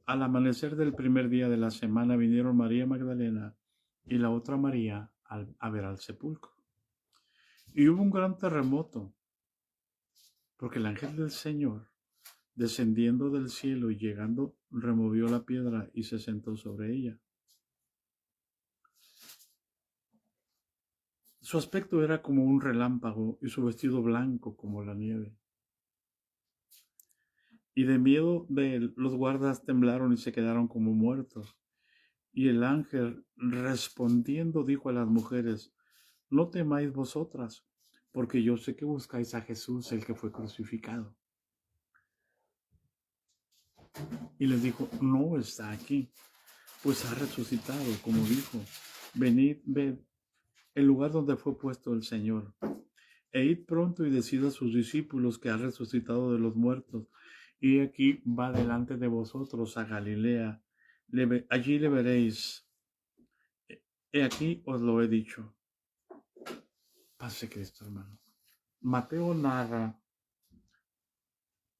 Al amanecer del primer día de la semana vinieron María Magdalena y la otra María a ver al sepulcro. Y hubo un gran terremoto, porque el ángel del Señor, descendiendo del cielo y llegando, removió la piedra y se sentó sobre ella. Su aspecto era como un relámpago y su vestido blanco como la nieve. Y de miedo de él, los guardas temblaron y se quedaron como muertos. Y el ángel, respondiendo, dijo a las mujeres: no temáis vosotras, porque yo sé que buscáis a Jesús, el que fue crucificado. Y les dijo: no está aquí, pues ha resucitado, como dijo. Venid, ved el lugar donde fue puesto el Señor. E id pronto y decid a sus discípulos que ha resucitado de los muertos. Y aquí va delante de vosotros a Galilea. Allí le veréis. He aquí os lo he dicho. Paz de Cristo, hermano. Mateo narra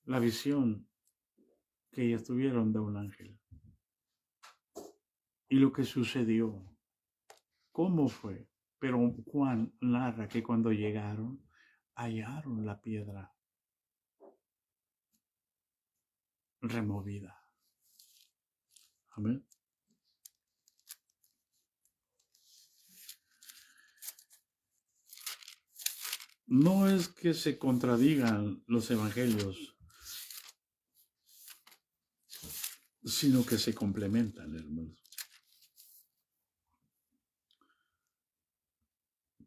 la visión que ellas tuvieron de un ángel. Y lo que sucedió. ¿Cómo fue? Pero Juan narra que cuando llegaron, hallaron la piedra removida. Amén. No es que se contradigan los evangelios, sino que se complementan, hermanos.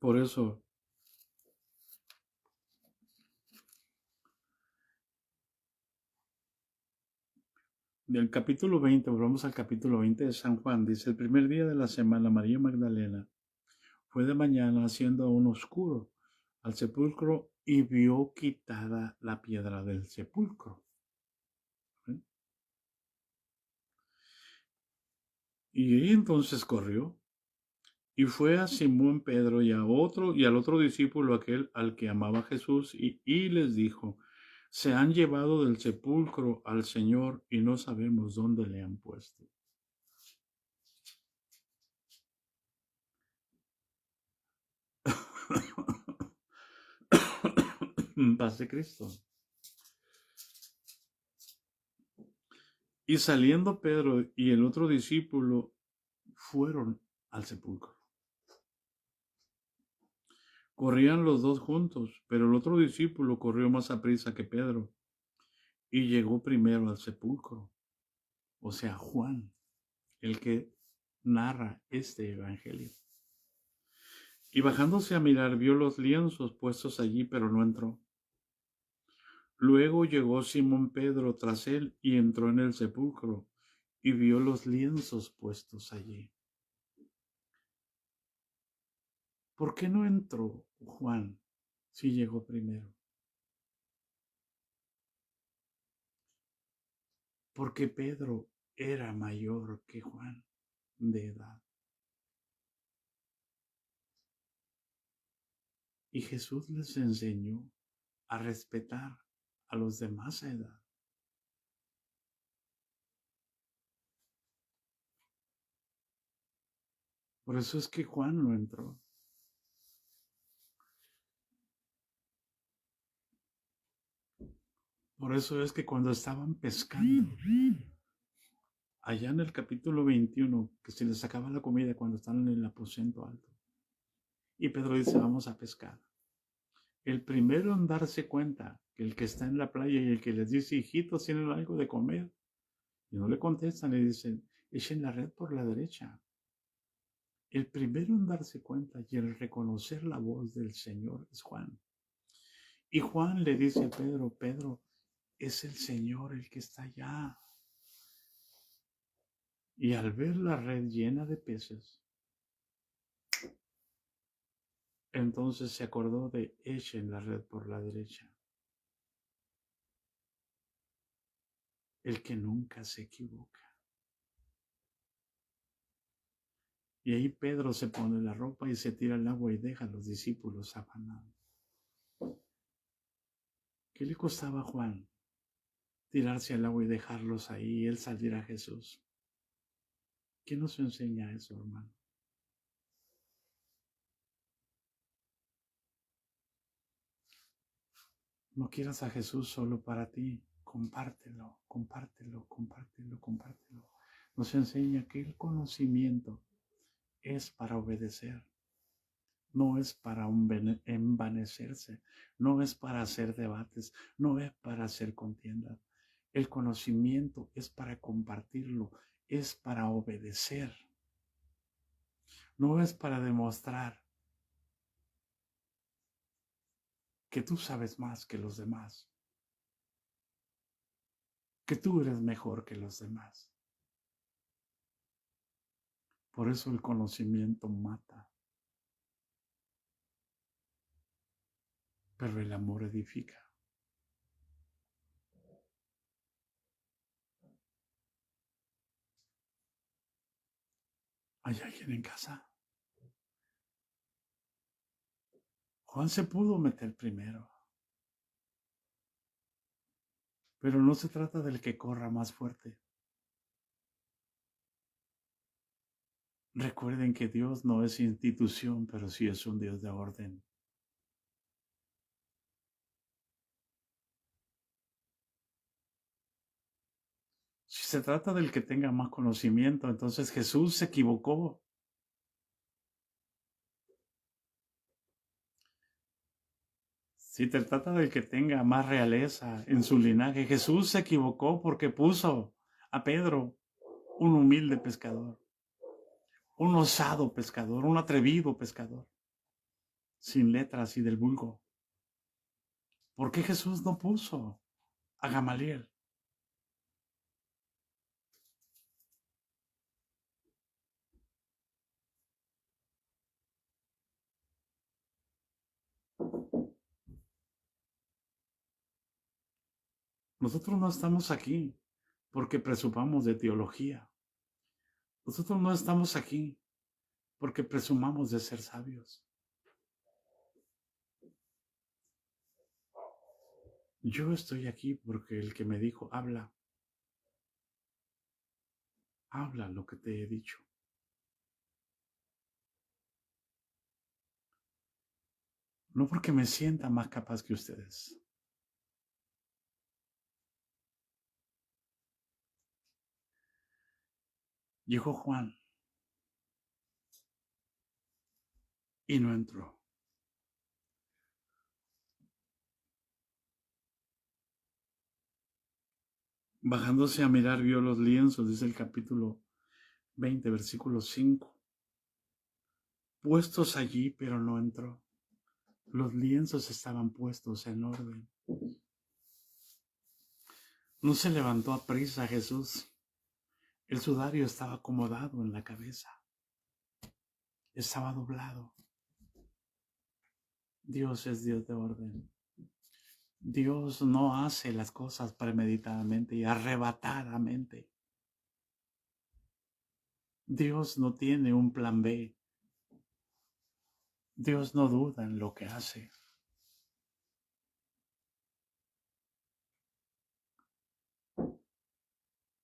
Por eso, del capítulo 20, volvamos al capítulo 20 de San Juan, dice: el primer día de la semana, María Magdalena fue de mañana, haciendo aún oscuro, al sepulcro y vio quitada la piedra del sepulcro. ¿Sí? Y entonces corrió y fue a Simón Pedro y al otro discípulo, aquel al que amaba Jesús, y les dijo: se han llevado del sepulcro al Señor y no sabemos dónde le han puesto. Paz de Cristo. Y saliendo Pedro y el otro discípulo fueron al sepulcro. Corrían los dos juntos, pero el otro discípulo corrió más aprisa que Pedro y llegó primero al sepulcro. O sea, Juan, el que narra este evangelio. Y bajándose a mirar, vio los lienzos puestos allí, pero no entró. Luego llegó Simón Pedro tras él y entró en el sepulcro y vio los lienzos puestos allí. ¿Por qué no entró Juan si llegó primero? Porque Pedro era mayor que Juan de edad. Y Jesús les enseñó a respetar a los de más edad. Por eso es que Juan no entró. Por eso es que cuando estaban pescando, allá en el capítulo 21, que se les acaba la comida cuando están en el aposento alto, y Pedro dice, vamos a pescar. El primero en darse cuenta que el que está en la playa y el que les dice, hijitos, ¿tienen algo de comer? Y no le contestan, le dicen, echen la red por la derecha. El primero en darse cuenta y en reconocer la voz del Señor es Juan. Y Juan le dice a Pedro, Pedro, es el Señor el que está allá. Y al ver la red llena de peces, entonces se acordó de echen la red por la derecha. El que nunca se equivoca. Y ahí Pedro se pone la ropa y se tira al agua y deja a los discípulos afanados. ¿Qué le costaba a Juan tirarse al agua y dejarlos ahí y él salir a Jesús? ¿Qué nos enseña eso, hermano? No quieras a Jesús solo para ti. Compártelo, compártelo, compártelo, compártelo. Nos enseña que el conocimiento es para obedecer. No es para envanecerse, no es para hacer debates, no es para hacer contiendas. El conocimiento es para compartirlo, es para obedecer. No es para demostrar que tú sabes más que los demás, que tú eres mejor que los demás. Por eso el conocimiento mata, pero el amor edifica. ¿Hay alguien en casa? Juan se pudo meter primero, pero no se trata del que corra más fuerte. Recuerden que Dios no es institución, pero sí es un Dios de orden. Si se trata del que tenga más conocimiento, entonces Jesús se equivocó. Si se trata del que tenga más realeza en su linaje, Jesús se equivocó porque puso a Pedro, un humilde pescador, un osado pescador, un atrevido pescador, sin letras y del vulgo. ¿Por qué Jesús no puso a Gamaliel? Nosotros no estamos aquí porque presumamos de teología. Nosotros no estamos aquí porque presumamos de ser sabios. Yo estoy aquí porque el que me dijo, habla, habla lo que te he dicho. No porque me sienta más capaz que ustedes. Llegó Juan y no entró. Bajándose a mirar, vio los lienzos, dice el capítulo 20, versículo 5. Puestos allí, pero no entró. Los lienzos estaban puestos en orden. No se levantó a prisa Jesús. El sudario estaba acomodado en la cabeza. Estaba doblado. Dios es Dios de orden. Dios no hace las cosas premeditadamente y arrebatadamente. Dios no tiene un plan B. Dios no duda en lo que hace.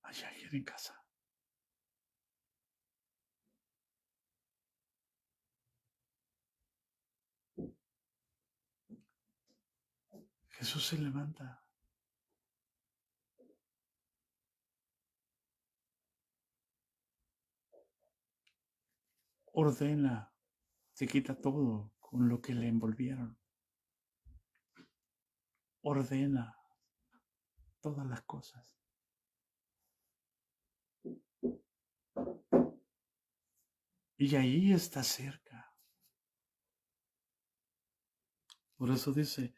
Hay alguien en casa. Jesús se levanta. Ordena, se quita todo con lo que le envolvieron. Ordena todas las cosas. Y ahí está cerca. Por eso dice,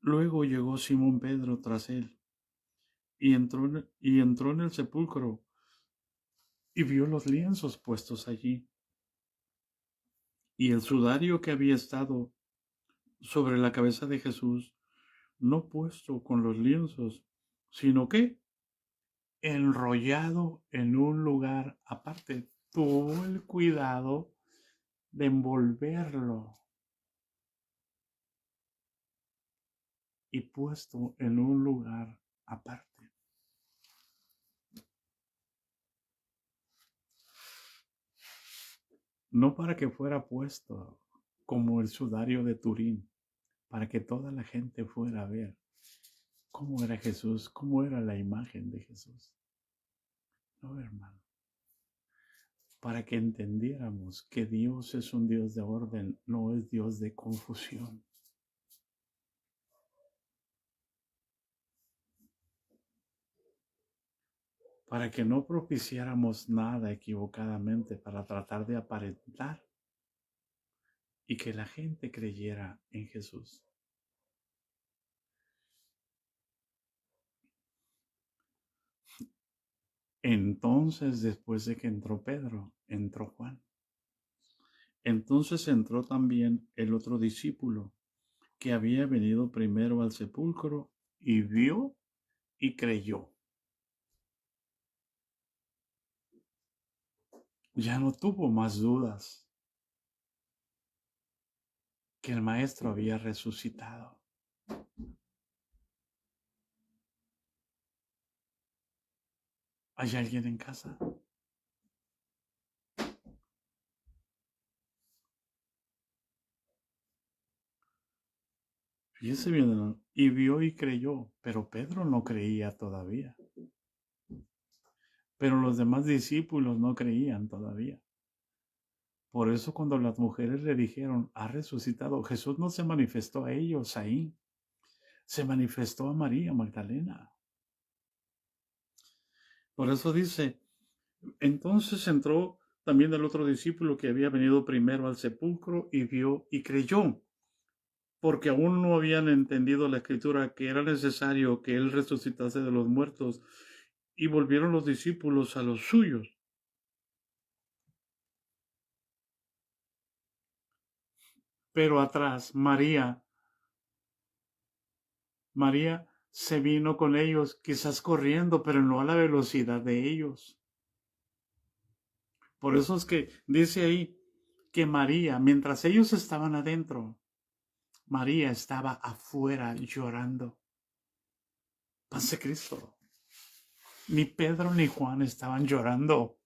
luego llegó Simón Pedro tras él y entró en el sepulcro y vio los lienzos puestos allí y el sudario que había estado sobre la cabeza de Jesús, no puesto con los lienzos, sino que enrollado en un lugar aparte. Tuvo el cuidado de envolverlo y puesto en un lugar aparte. No para que fuera puesto como el sudario de Turín, para que toda la gente fuera a ver cómo era Jesús, cómo era la imagen de Jesús. No, hermano. Para que entendiéramos que Dios es un Dios de orden, no es Dios de confusión. Para que no propiciáramos nada equivocadamente para tratar de aparentar y que la gente creyera en Jesús. Entonces, después de que entró Pedro, entró Juan. Entonces entró también el otro discípulo que había venido primero al sepulcro y vio y creyó. Ya no tuvo más dudas que el maestro había resucitado. ¿Hay alguien en casa? Fíjese bien, ¿no? Y vio y creyó, pero Pedro no creía todavía. Pero los demás discípulos no creían todavía. Por eso cuando las mujeres le dijeron, ha resucitado, Jesús no se manifestó a ellos ahí. Se manifestó a María Magdalena. Por eso dice, entonces entró también el otro discípulo que había venido primero al sepulcro y vio y creyó, porque aún no habían entendido la escritura que era necesario que él resucitase de los muertos, y volvieron los discípulos a los suyos. Pero atrás, María se vino con ellos, quizás corriendo, pero no a la velocidad de ellos. Por eso es que dice ahí que María, mientras ellos estaban adentro, María estaba afuera llorando. Paz de Cristo. Ni Pedro ni Juan estaban llorando.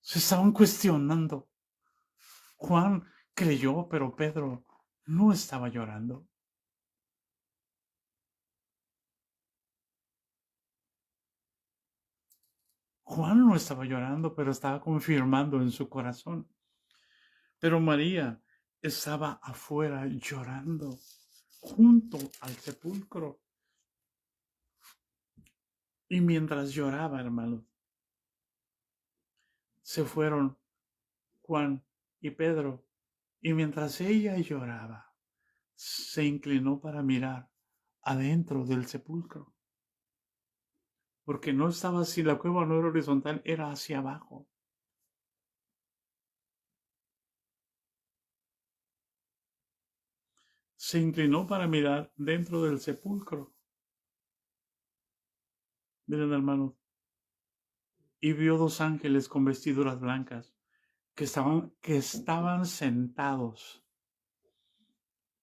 Se estaban cuestionando. Juan creyó, pero Pedro no estaba llorando. Juan no estaba llorando, pero estaba confirmando en su corazón. Pero María estaba afuera llorando, junto al sepulcro. Y mientras lloraba, hermanos, se fueron Juan y Pedro. Y mientras ella lloraba, se inclinó para mirar adentro del sepulcro. Porque no estaba así, la cueva no era horizontal, era hacia abajo. Se inclinó para mirar dentro del sepulcro. Miren, hermanos, y vio dos ángeles con vestiduras blancas que estaban sentados,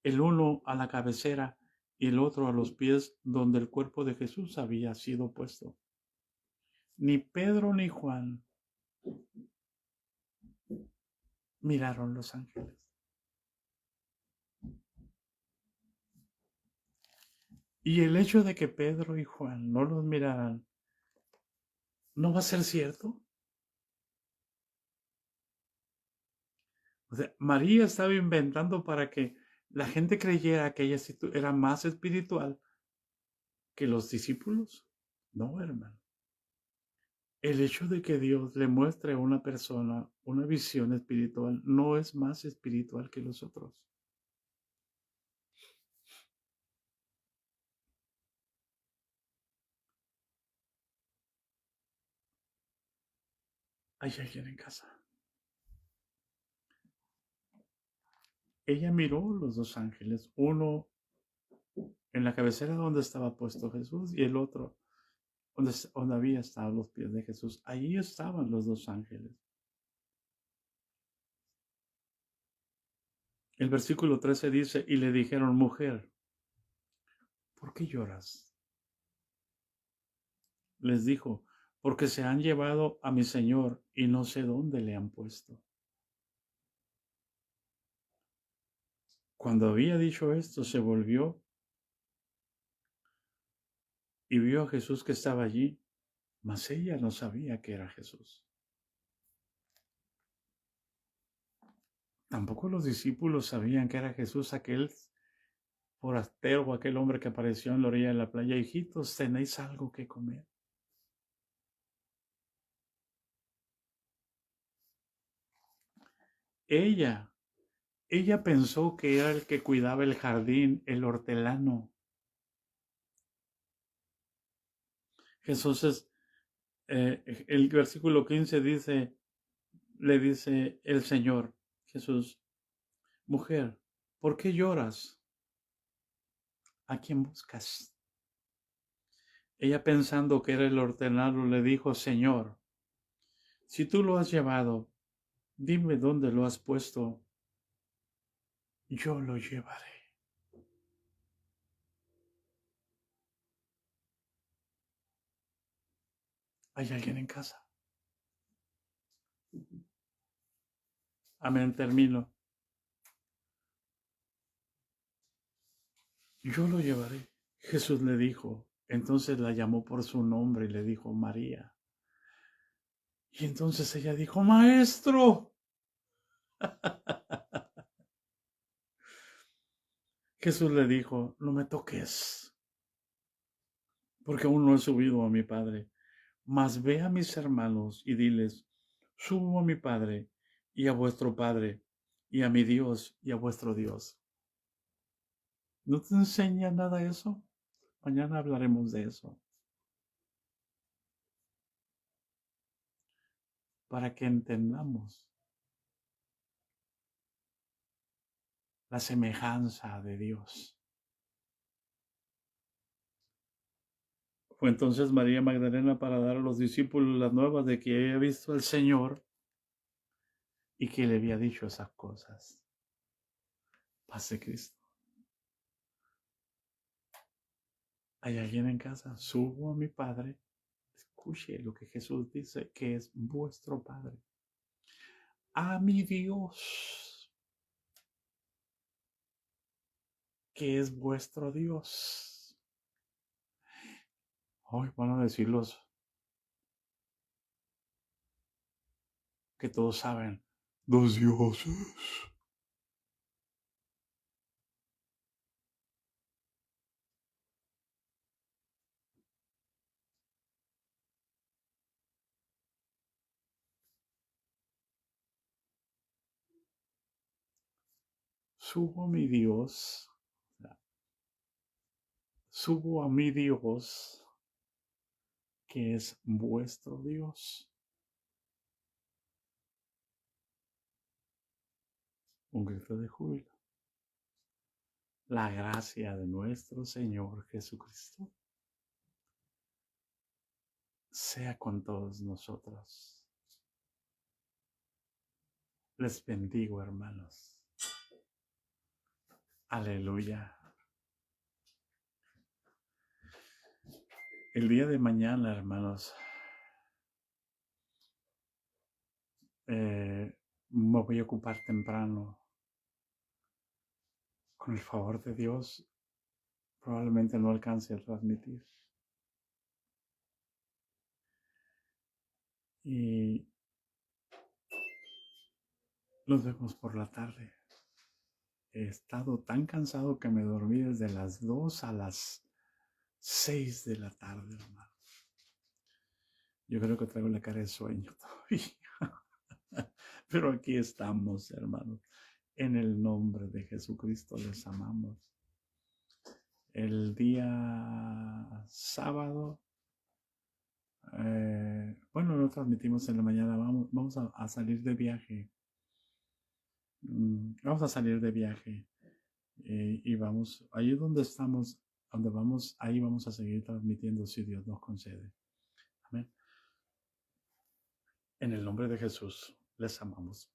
el uno a la cabecera y el otro a los pies donde el cuerpo de Jesús había sido puesto. Ni Pedro ni Juan miraron los ángeles. Y el hecho de que Pedro y Juan no los miraran, ¿no va a ser cierto? O sea, María estaba inventando para que la gente creyera que ella era más espiritual que los discípulos. No, hermano. El hecho de que Dios le muestre a una persona una visión espiritual no es más espiritual que los otros. Hay alguien en casa. Ella miró los dos ángeles, uno en la cabecera donde estaba puesto Jesús y el otro donde había estado los pies de Jesús. Allí estaban los dos ángeles. El versículo 13 dice, y le dijeron, mujer, ¿por qué lloras? Les dijo, porque se han llevado a mi Señor y no sé dónde le han puesto. Cuando había dicho esto, se volvió y vio a Jesús que estaba allí, mas ella no sabía que era Jesús. Tampoco los discípulos sabían que era Jesús, aquel forastero o aquel hombre que apareció en la orilla de la playa. Hijitos, ¿tenéis algo que comer? Ella pensó que era el que cuidaba el jardín, el hortelano. Jesús es, el versículo 15 dice, le dice el Señor, Jesús, mujer, ¿por qué lloras? ¿A quién buscas? Ella pensando que era el hortelano le dijo, Señor, si tú lo has llevado, dime dónde lo has puesto, yo lo llevaré. ¿Hay alguien en casa? Amén, termino. Yo lo llevaré. Jesús le dijo, entonces la llamó por su nombre y le dijo María. Y entonces ella dijo, Maestro. Jesús le dijo, no me toques, porque aún no he subido a mi Padre. Mas ve a mis hermanos y diles, subo a mi Padre y a vuestro Padre, y a mi Dios y a vuestro Dios. ¿No te enseña nada eso? Mañana hablaremos de eso. Para que entendamos la semejanza de Dios. Fue entonces María Magdalena para dar a los discípulos las nuevas de que había visto al Señor y que le había dicho esas cosas. Paz de Cristo. ¿Hay alguien en casa? Subo a mi Padre. Escuche lo que Jesús dice, que es vuestro Padre. A mi Dios, que es vuestro Dios. Hoy van a decir los que todos saben, dos dioses. Subo a mi Dios. Subo a mi Dios, que es vuestro Dios. Un grito de júbilo. La gracia de nuestro Señor Jesucristo sea con todos nosotros. Les bendigo, hermanos. Aleluya. El día de mañana, hermanos, Me voy a ocupar temprano. Con el favor de Dios, probablemente no alcance a transmitir. Y nos vemos por la tarde. He estado tan cansado que me dormí desde las 2 a las 6 de la tarde, hermano. Yo creo que traigo la cara de sueño todavía. Pero aquí estamos, hermanos. En el nombre de Jesucristo les amamos. El día sábado, bueno, lo transmitimos en la mañana. Vamos a salir de viaje. Vamos a salir de viaje. Y vamos, ahí donde estamos, donde vamos, ahí vamos a seguir transmitiendo si Dios nos concede. Amén. En el nombre de Jesús, les amamos.